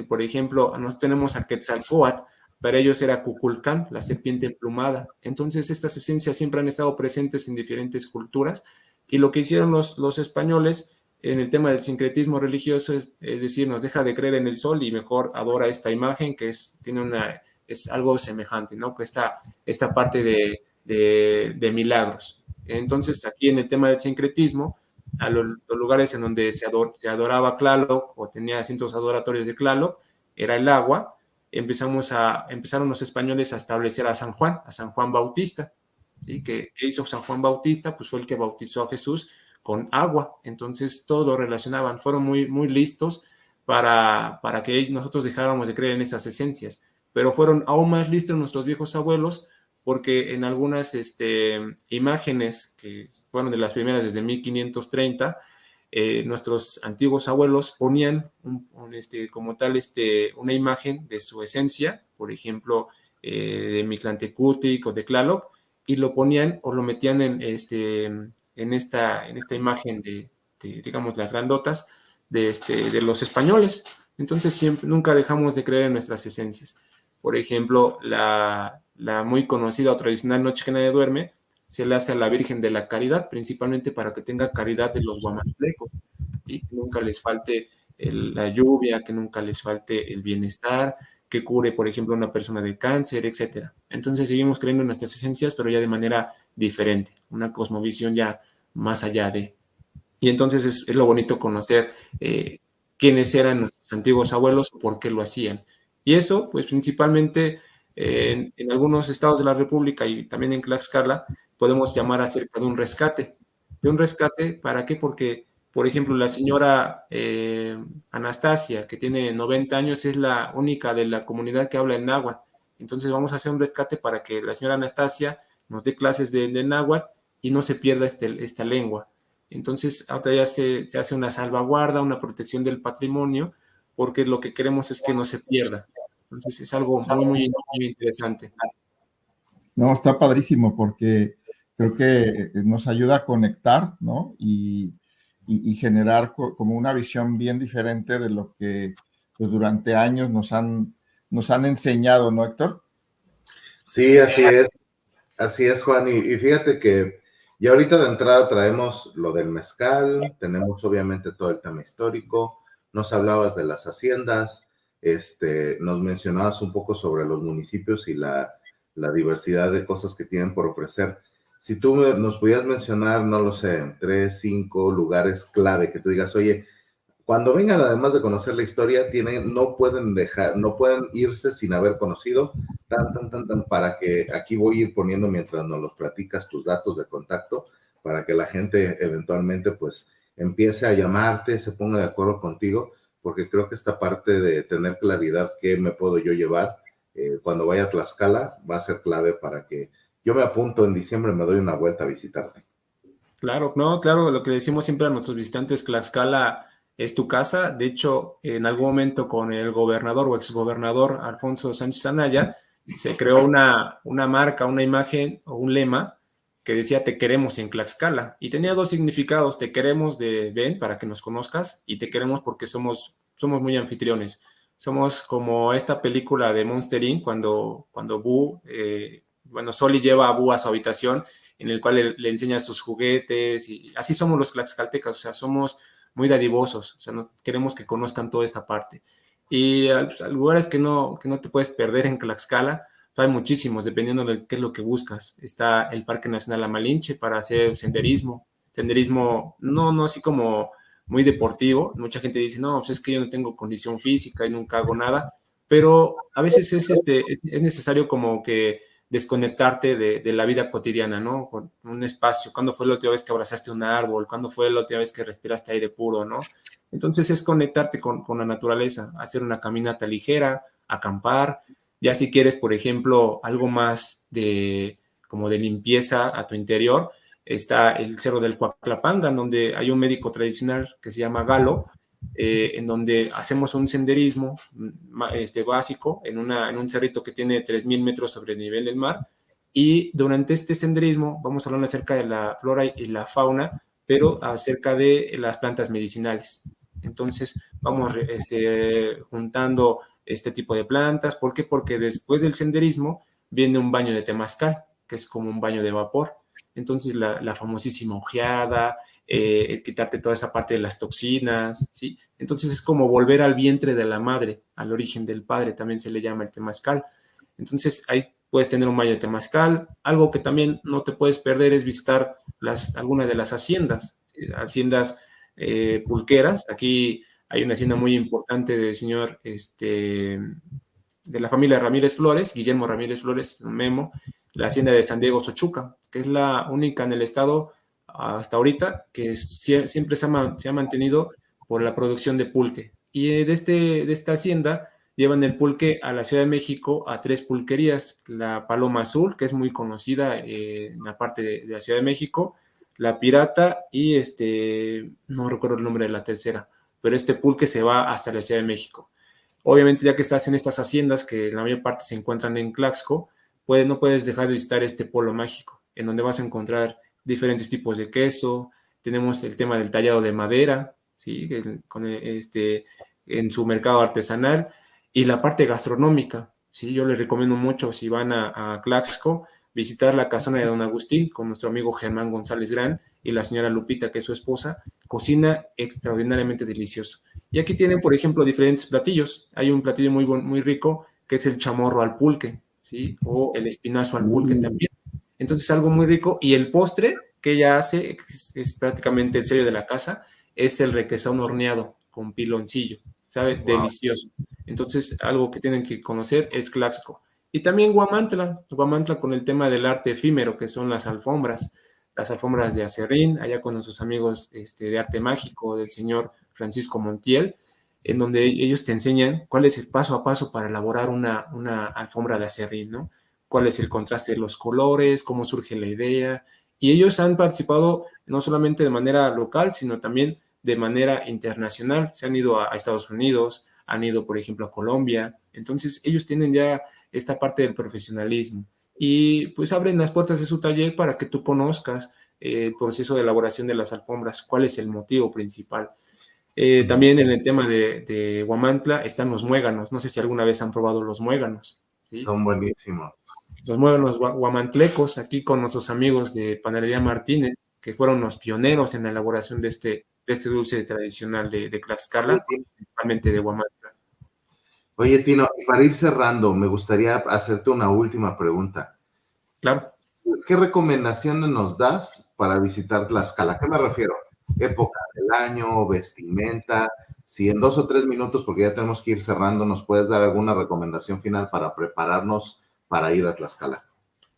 Por ejemplo, nos tenemos a Quetzalcóatl, para ellos era Cuculcán, la serpiente emplumada. Entonces, estas esencias siempre han estado presentes en diferentes culturas, y lo que hicieron los españoles en el tema del sincretismo religioso es decir, nos deja de creer en el sol y mejor adora esta imagen que es algo semejante, ¿no? Que esta parte de milagros. Entonces, aquí en el tema del sincretismo, a los lugares en donde se adoraba Tlaloc o tenía centros adoratorios de Tlaloc, era el agua. Empezaron los españoles a establecer a San Juan Bautista. ¿Sí? ¿Qué hizo San Juan Bautista? Pues fue el que bautizó a Jesús con agua. Entonces todo lo relacionaban, fueron muy, muy listos para que nosotros dejáramos de creer en esas esencias, pero fueron aún más listos nuestros viejos abuelos, porque en algunas imágenes que fueron de las primeras desde 1530, nuestros antiguos abuelos ponían como tal una imagen de su esencia, por ejemplo, de Mictlantecuhtli o de Tlaloc, y lo ponían o lo metían en esta imagen digamos, las grandotas de los españoles. Entonces nunca dejamos de creer en nuestras esencias. Por ejemplo, la muy conocida o tradicional Noche que nadie duerme se le hace a la Virgen de la Caridad, principalmente para que tenga caridad de los guamantlejos, y que nunca les falte la lluvia, que nunca les falte el bienestar, que cure, por ejemplo, a una persona de cáncer, etcétera. Entonces seguimos creyendo en nuestras esencias, pero ya de manera diferente, una cosmovisión ya más allá de. Y entonces es lo bonito conocer quiénes eran nuestros antiguos abuelos, por qué lo hacían. Y eso, pues principalmente en algunos estados de la República y también en Tlaxcala, podemos llamar acerca de un rescate. ¿De un rescate para qué? Porque, por ejemplo, la señora Anastasia, que tiene 90 años, es la única de la comunidad que habla en náhuatl. Entonces vamos a hacer un rescate para que la señora Anastasia nos dé clases de náhuatl y no se pierda esta lengua. Entonces, ahora ya se hace una salvaguarda, una protección del patrimonio, porque lo que queremos es que no se pierda. Entonces, es algo muy, muy, muy interesante. No, está padrísimo porque creo que nos ayuda a conectar, ¿no? Y generar como una visión bien diferente de lo que pues, durante años nos han enseñado, ¿no, Héctor? Sí, así es, Juan. Y fíjate que ya ahorita de entrada traemos lo del mezcal, tenemos obviamente todo el tema histórico, nos hablabas de las haciendas, nos mencionabas un poco sobre los municipios y la diversidad de cosas que tienen por ofrecer. Si tú nos pudieras mencionar, no lo sé, 3, 5 lugares clave que tú digas, oye, cuando vengan, además de conocer la historia, no pueden irse sin haber conocido, para que aquí voy a ir poniendo mientras nos los platicas tus datos de contacto, para que la gente eventualmente pues empiece a llamarte, se ponga de acuerdo contigo, porque creo que esta parte de tener claridad qué me puedo yo llevar cuando vaya a Tlaxcala va a ser clave para que yo me apunto en diciembre, me doy una vuelta a visitarte. Claro, no, claro, lo que decimos siempre a nuestros visitantes, Tlaxcala es tu casa. De hecho, en algún momento con el gobernador o exgobernador Alfonso Sánchez Anaya, se creó una marca, una imagen o un lema que decía te queremos en Tlaxcala. Y tenía dos significados, te queremos de ven para que nos conozcas y te queremos porque somos muy anfitriones. Somos como esta película de Monster Inc. cuando Boo, bueno, Soli lleva a Boo a su habitación en el cual le enseña sus juguetes y así somos los tlaxcaltecas, o sea, somos muy dadivosos, o sea, no, queremos que conozcan toda esta parte. Y pues, lugares que no te puedes perder en Tlaxcala, hay muchísimos, dependiendo de qué es lo que buscas. Está el Parque Nacional La Malinche para hacer senderismo no así como muy deportivo. Mucha gente dice, no, pues es que yo no tengo condición física y nunca hago nada, pero a veces es necesario como que desconectarte de la vida cotidiana, ¿no? Con un espacio. ¿Cuándo fue la última vez que abrazaste un árbol? ¿Cuándo fue la última vez que respiraste aire puro, no? Entonces es conectarte con la naturaleza, hacer una caminata ligera, acampar. Ya si quieres, por ejemplo, algo más como de limpieza a tu interior, está el Cerro del Coaclapangan, donde hay un médico tradicional que se llama Galo, en donde hacemos un senderismo básico en un cerrito que tiene 3,000 metros sobre el nivel del mar, y durante este senderismo vamos a hablar acerca de la flora y la fauna, pero acerca de las plantas medicinales. Entonces vamos juntando este tipo de plantas. ¿Por qué? Porque después del senderismo viene un baño de temazcal, que es como un baño de vapor. Entonces la famosísima ojeada, el quitarte toda esa parte de las toxinas, ¿sí? Entonces es como volver al vientre de la madre, al origen del padre, también se le llama el temazcal. Entonces ahí puedes tener un baño de temazcal. Algo que también no te puedes perder es visitar algunas de las haciendas, ¿sí? Haciendas pulqueras. Aquí hay una hacienda muy importante del señor, de la familia Ramírez Flores, Guillermo Ramírez Flores, Memo, la hacienda de San Diego Xochuca, que es la única en el estado hasta ahorita que siempre se ha mantenido por la producción de pulque. Y de esta hacienda llevan el pulque a la Ciudad de México a 3 pulquerías: la Paloma Azul, que es muy conocida en la parte de la Ciudad de México, la Pirata y no recuerdo el nombre de la tercera, pero este pulque se va hasta la Ciudad de México. Obviamente, ya que estás en estas haciendas, que la mayor parte se encuentran en Tlaxco, no puedes dejar de visitar este polo mágico, en donde vas a encontrar diferentes tipos de queso. Tenemos el tema del tallado de madera, ¿sí? En su mercado artesanal, y la parte gastronómica, ¿sí? Yo les recomiendo mucho, si van a Tlaxco, visitar la casona de Don Agustín con nuestro amigo Germán González Gran y la señora Lupita, que es su esposa. Cocina extraordinariamente delicioso. Y aquí tienen, por ejemplo, diferentes platillos. Hay un platillo muy rico que es el chamorro al pulque, ¿sí? O el espinazo al pulque también. Entonces, algo muy rico. Y el postre que ella hace, es prácticamente el sello de la casa, es el requesón horneado con piloncillo. ¿Sabe? Wow. Delicioso. Entonces, algo que tienen que conocer es Tlaxco. Y también Huamantla con el tema del arte efímero, que son las alfombras de acerrín, allá con nuestros amigos de arte mágico del señor Francisco Montiel, en donde ellos te enseñan cuál es el paso a paso para elaborar una alfombra de acerrín, ¿no? Cuál es el contraste de los colores, cómo surge la idea. Y ellos han participado no solamente de manera local, sino también de manera internacional. Se han ido a Estados Unidos, han ido, por ejemplo, a Colombia. Entonces, ellos tienen ya esta parte del profesionalismo y pues abren las puertas de su taller para que tú conozcas el proceso de elaboración de las alfombras, cuál es el motivo principal. También en el tema de Huamantla están los muéganos. No sé si alguna vez han probado los muéganos, ¿sí? Son buenísimos. Los muéganos huamantlecos, aquí con nuestros amigos de Panadería Martínez, que fueron los pioneros en la elaboración de este dulce tradicional de Tlaxcala, principalmente de Huamantla. Oye, Tino, para ir cerrando, me gustaría hacerte una última pregunta. Claro. ¿Qué recomendaciones nos das para visitar Tlaxcala? ¿A qué me refiero? Época del año, vestimenta. Si en 2 o 3 minutos, porque ya tenemos que ir cerrando, nos puedes dar alguna recomendación final para prepararnos para ir a Tlaxcala.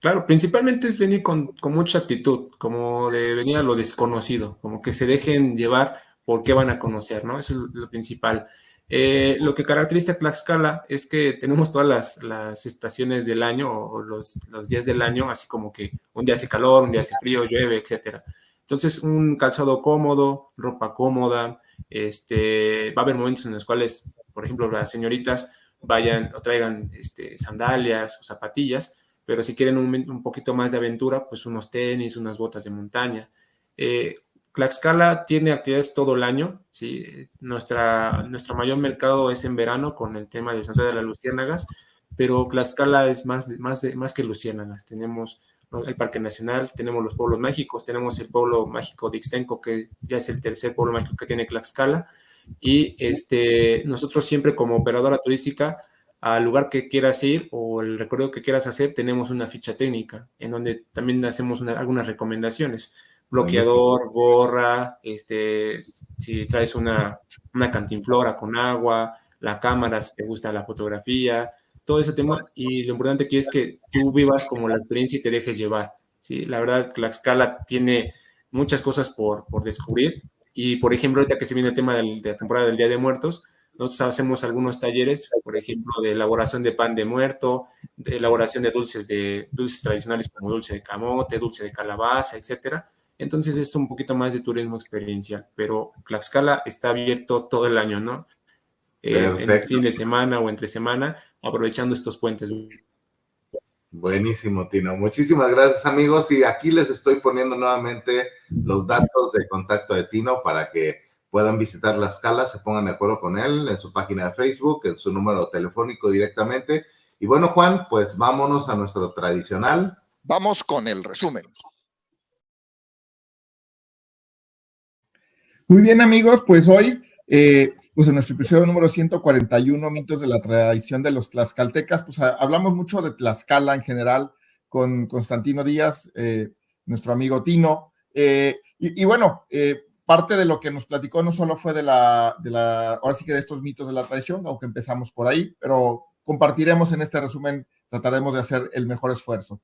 Claro, principalmente es venir con mucha actitud, como de venir a lo desconocido, como que se dejen llevar por qué van a conocer, ¿no? Eso es lo principal. Lo que caracteriza a Tlaxcala es que tenemos todas las estaciones del año o los días del año, así como que un día hace calor, un día hace frío, llueve, etcétera. Entonces, un calzado cómodo, ropa cómoda, va a haber momentos en los cuales, por ejemplo, las señoritas vayan o traigan sandalias o zapatillas, pero si quieren un poquito más de aventura, pues unos tenis, unas botas de montaña. Eh, Tlaxcala tiene actividades todo el año, ¿sí? Nuestro mayor mercado es en verano con el tema de Santa de las Luciérnagas, pero Tlaxcala es más que Luciérnagas. Tenemos el Parque Nacional, tenemos los pueblos mágicos, tenemos el pueblo mágico de Ixtenco, que ya es el tercer pueblo mágico que tiene Tlaxcala, y nosotros siempre como operadora turística al lugar que quieras ir o el recorrido que quieras hacer, tenemos una ficha técnica en donde también hacemos algunas recomendaciones. Buenísimo. Bloqueador, gorra, si traes una cantinflora con agua, la cámara, si te gusta la fotografía, todo ese tema. Y lo importante aquí es que tú vivas como la experiencia y te dejes llevar. ¿Sí? La verdad, Tlaxcala tiene muchas cosas por descubrir. Y, por ejemplo, ahorita que se viene el tema de la temporada del Día de Muertos, nosotros hacemos algunos talleres, por ejemplo, de elaboración de pan de muerto, de elaboración de dulces tradicionales como dulce de camote, dulce de calabaza, etcétera. Entonces es un poquito más de turismo experiencial, pero Tlaxcala está abierto todo el año, ¿no? En Perfecto. fin de semana o entre semana, aprovechando estos puentes. Buenísimo, Tino. Muchísimas gracias, amigos. Y aquí les estoy poniendo nuevamente los datos de contacto de Tino para que puedan visitar la escala, se pongan de acuerdo con él en su página de Facebook, en su número telefónico directamente. Y bueno, Juan, pues vámonos a nuestro tradicional. Vamos con el resumen. Muy bien, amigos, pues hoy, pues en nuestro episodio número 141, mitos de la tradición de los tlaxcaltecas, pues hablamos mucho de Tlaxcala en general con Constantino Díaz, nuestro amigo Tino, y bueno, parte de lo que nos platicó no solo fue ahora sí que de estos mitos de la tradición, aunque empezamos por ahí, pero compartiremos en este resumen, trataremos de hacer el mejor esfuerzo.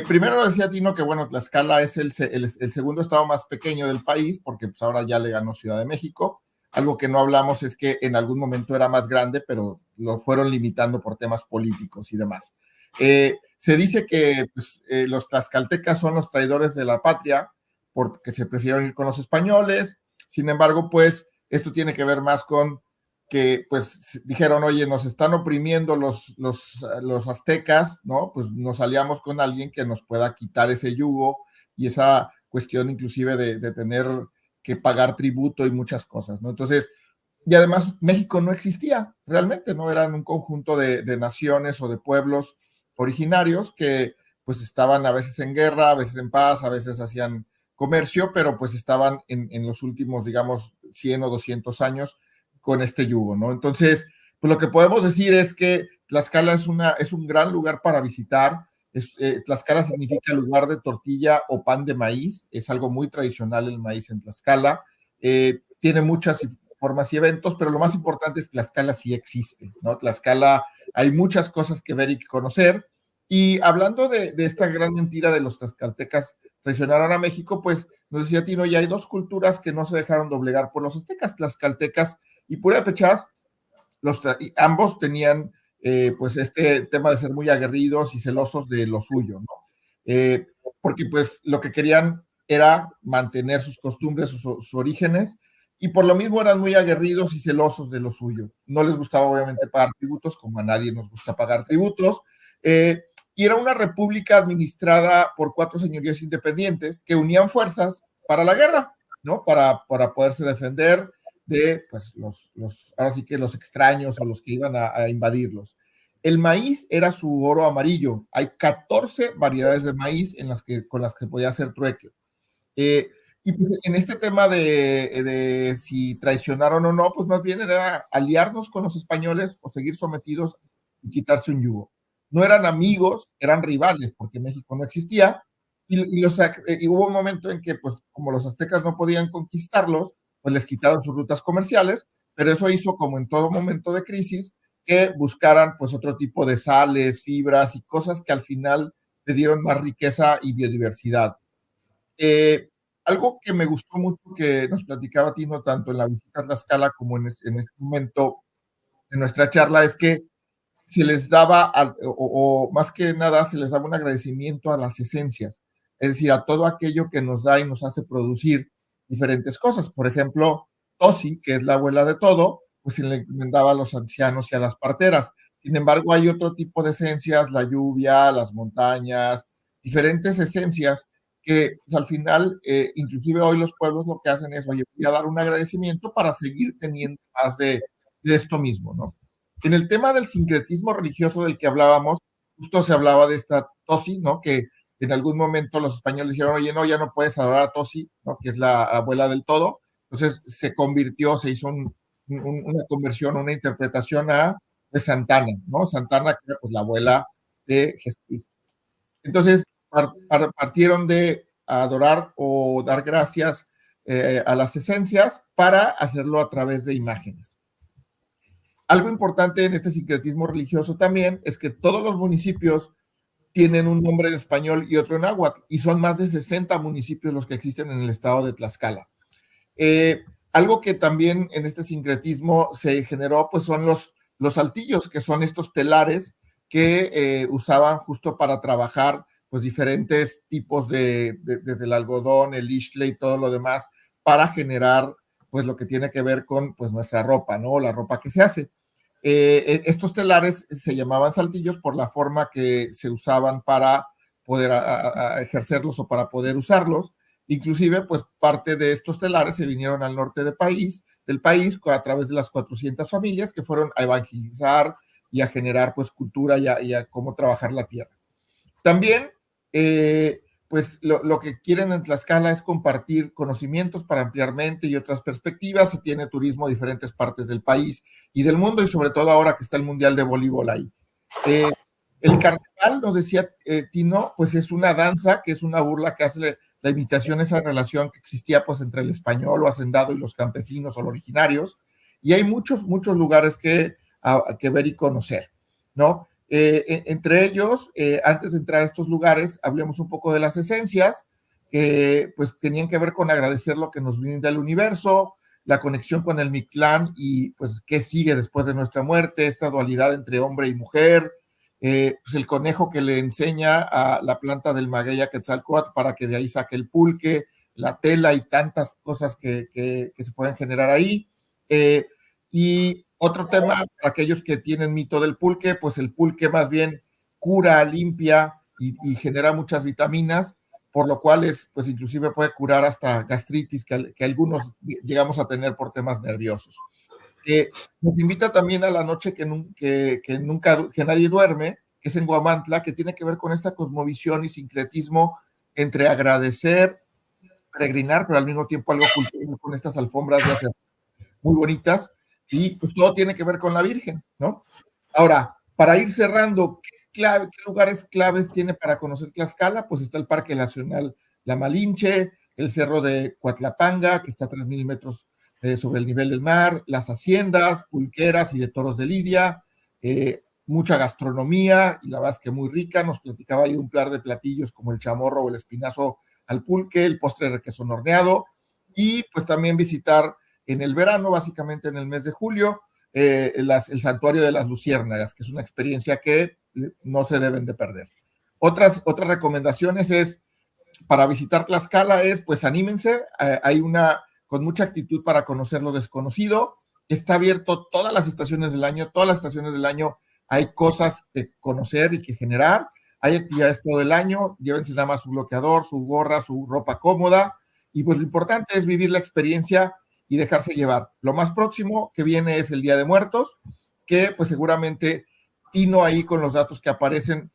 Primero decía Tino que, bueno, Tlaxcala es el segundo estado más pequeño del país, porque pues ahora ya le ganó Ciudad de México. Algo que no hablamos es que en algún momento era más grande, pero lo fueron limitando por temas políticos y demás. Se dice que pues, los tlaxcaltecas son los traidores de la patria, porque se prefirieron ir con los españoles. Sin embargo, pues esto tiene que ver más con que pues dijeron, oye, nos están oprimiendo los aztecas, ¿no? Pues nos aliamos con alguien que nos pueda quitar ese yugo y esa cuestión inclusive de tener que pagar tributo y muchas cosas, ¿no? Entonces, y además México no existía realmente, ¿no? Eran un conjunto de naciones o de pueblos originarios que pues estaban a veces en guerra, a veces en paz, a veces hacían comercio, pero pues estaban en los últimos, digamos, 100 o 200 años con este yugo, ¿no? Entonces, pues lo que podemos decir es que Tlaxcala es un gran lugar para visitar. Tlaxcala significa lugar de tortilla o pan de maíz. Es algo muy tradicional el maíz en Tlaxcala. Tiene muchas formas y eventos, pero lo más importante es que Tlaxcala sí existe, ¿no? Tlaxcala hay muchas cosas que ver y que conocer. Y hablando de esta gran mentira de los tlaxcaltecas traicionaron a México, pues nos decía Tino, ya hay dos culturas que no se dejaron doblegar por los aztecas, tlaxcaltecas y purépechas. Ambos tenían pues este tema de ser muy aguerridos y celosos de lo suyo, ¿no? Porque pues lo que querían era mantener sus costumbres, sus orígenes, y por lo mismo eran muy aguerridos y celosos de lo suyo. No les gustaba obviamente pagar tributos, como a nadie nos gusta pagar tributos, y era una república administrada por 4 señorías independientes que unían fuerzas para la guerra, ¿no? Para poderse defender de pues, ahora sí que los extraños o los que iban a invadirlos. El maíz era su oro amarillo. Hay 14 variedades de maíz con las que podía hacer trueque. Y pues, en este tema de si traicionaron o no, pues más bien era aliarnos con los españoles o seguir sometidos y quitarse un yugo. No eran amigos, eran rivales, porque México no existía. Y hubo un momento en que, pues, como los aztecas no podían conquistarlos, pues les quitaron sus rutas comerciales, pero eso hizo, como en todo momento de crisis, que buscaran pues otro tipo de sales, fibras y cosas que al final le dieron más riqueza y biodiversidad. Algo que me gustó mucho que nos platicaba Tino, tanto en la visita a Tlaxcala como en este momento de nuestra charla, es que se les daba, o más que nada, se les daba un agradecimiento a las esencias, es decir, a todo aquello que nos da y nos hace producir diferentes cosas. Por ejemplo, Tosi, que es la abuela de todo, pues se le encomendaba a los ancianos y a las parteras. Sin embargo, hay otro tipo de esencias, la lluvia, las montañas, diferentes esencias que pues, al final, inclusive hoy los pueblos lo que hacen es, oye, voy a dar un agradecimiento para seguir teniendo más de esto mismo, ¿no? En el tema del sincretismo religioso del que hablábamos, justo se hablaba de esta Tosi, ¿no? Que en algún momento los españoles dijeron, oye, no, ya no puedes adorar a Tosi, ¿no? Que es la abuela del todo. Entonces se convirtió, se hizo una conversión, una interpretación de Santana, ¿no? Santana, que era pues la abuela de Jesucristo. Entonces partieron de adorar o dar gracias a las esencias para hacerlo a través de imágenes. Algo importante en este sincretismo religioso también es que todos los municipios tienen un nombre en español y otro en náhuatl, y son más de 60 municipios los que existen en el estado de Tlaxcala. Algo que también en este sincretismo se generó, pues son los saltillos, que son estos telares que usaban justo para trabajar pues diferentes tipos desde el algodón, el ixtle y todo lo demás, para generar pues lo que tiene que ver con pues nuestra ropa, ¿no? La ropa que se hace. Estos telares se llamaban saltillos por la forma que se usaban para poder ejercerlos o para poder usarlos. Inclusive, pues parte de estos telares se vinieron al norte del país a través de las 400 familias que fueron a evangelizar y a generar pues cultura y a cómo trabajar la tierra. También, pues lo que quieren en Tlaxcala es compartir conocimientos para ampliar mente y otras perspectivas. Se tiene turismo a diferentes partes del país y del mundo, y sobre todo ahora que está el Mundial de Voleibol ahí. El carnaval, nos decía Tino, pues es una danza que es una burla que hace la imitación a esa relación que existía pues entre el español o hacendado y los campesinos o los originarios, y hay muchos lugares que ver y conocer, ¿no? Entre ellos, antes de entrar a estos lugares, hablemos un poco de las esencias, que pues tenían que ver con agradecer lo que nos brinda el universo, la conexión con el Mictlán y pues qué sigue después de nuestra muerte, esta dualidad entre hombre y mujer, pues el conejo que le enseña a la planta del maguey a Quetzalcóatl para que de ahí saque el pulque, la tela y tantas cosas que se pueden generar ahí. Y otro tema, para aquellos que tienen mito del pulque, pues el pulque más bien cura, limpia y genera muchas vitaminas, por lo cual pues inclusive puede curar hasta gastritis que algunos llegamos a tener por temas nerviosos. Nos invita también a la noche que nadie duerme, que es en Huamantla, que tiene que ver con esta cosmovisión y sincretismo entre agradecer, peregrinar, pero al mismo tiempo algo cultural con estas alfombras de hacer muy bonitas, y pues todo tiene que ver con la Virgen, ¿no? Ahora, para ir cerrando, ¿qué lugares claves tiene para conocer Tlaxcala? Pues está el Parque Nacional La Malinche, el Cerro de Coatlapanga, que está a 3,000 metros sobre el nivel del mar, las haciendas pulqueras y de toros de lidia, mucha gastronomía, y la verdad es que muy rica. Nos platicaba ahí un par de platillos como el chamorro o el espinazo al pulque, el postre de requesón horneado, y pues también visitar en el verano, básicamente en el mes de julio, el Santuario de las Luciérnagas, que es una experiencia que no se deben de perder. Otras recomendaciones es, para visitar Tlaxcala pues anímense, hay con mucha actitud para conocer lo desconocido, está abierto todas las estaciones del año hay cosas que conocer y que generar, hay actividades todo el año, llévense nada más su bloqueador, su gorra, su ropa cómoda, y pues lo importante es vivir la experiencia y dejarse llevar. Lo más próximo que viene es el Día de Muertos, que pues seguramente Tino ahí con los datos que aparecen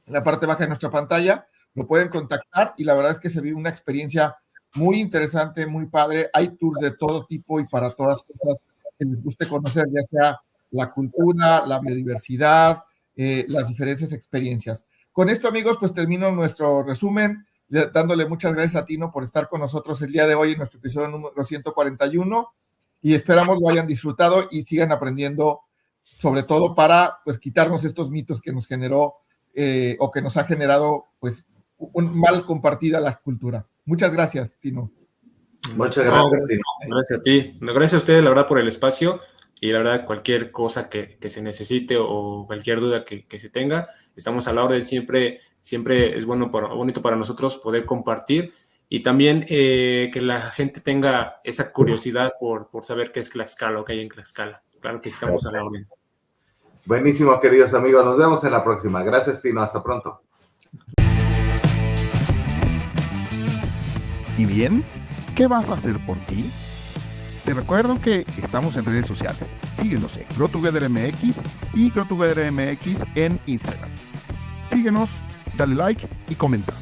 en la parte baja de nuestra pantalla, lo pueden contactar, y la verdad es que se vive una experiencia muy interesante, muy padre. Hay tours de todo tipo y para todas cosas que les guste conocer, ya sea la cultura, la biodiversidad, las diferentes experiencias. Con esto, amigos, pues termino nuestro resumen, dándole muchas gracias a Tino por estar con nosotros el día de hoy en nuestro episodio número 141, y esperamos lo hayan disfrutado y sigan aprendiendo, sobre todo para pues quitarnos estos mitos que nos generó o que nos ha generado pues un mal compartida la cultura. Muchas gracias, Tino. Muchas gracias, Tino. Gracias a ti. Gracias a ustedes, la verdad, por el espacio. Y la verdad, cualquier cosa que se necesite o cualquier duda que se tenga, estamos a la orden. Siempre es bonito para nosotros poder compartir y también que la gente tenga esa curiosidad por saber qué es Tlaxcala o qué hay en Tlaxcala. Claro que estamos a la orden. Buenísimo, queridos amigos. Nos vemos en la próxima. Gracias, Tino. Hasta pronto. ¿Y bien? ¿Qué vas a hacer por ti? Te recuerdo que estamos en redes sociales. Síguenos en GrowTogetherMX y GrowTogetherMX en Instagram. Síguenos, dale like y comenta.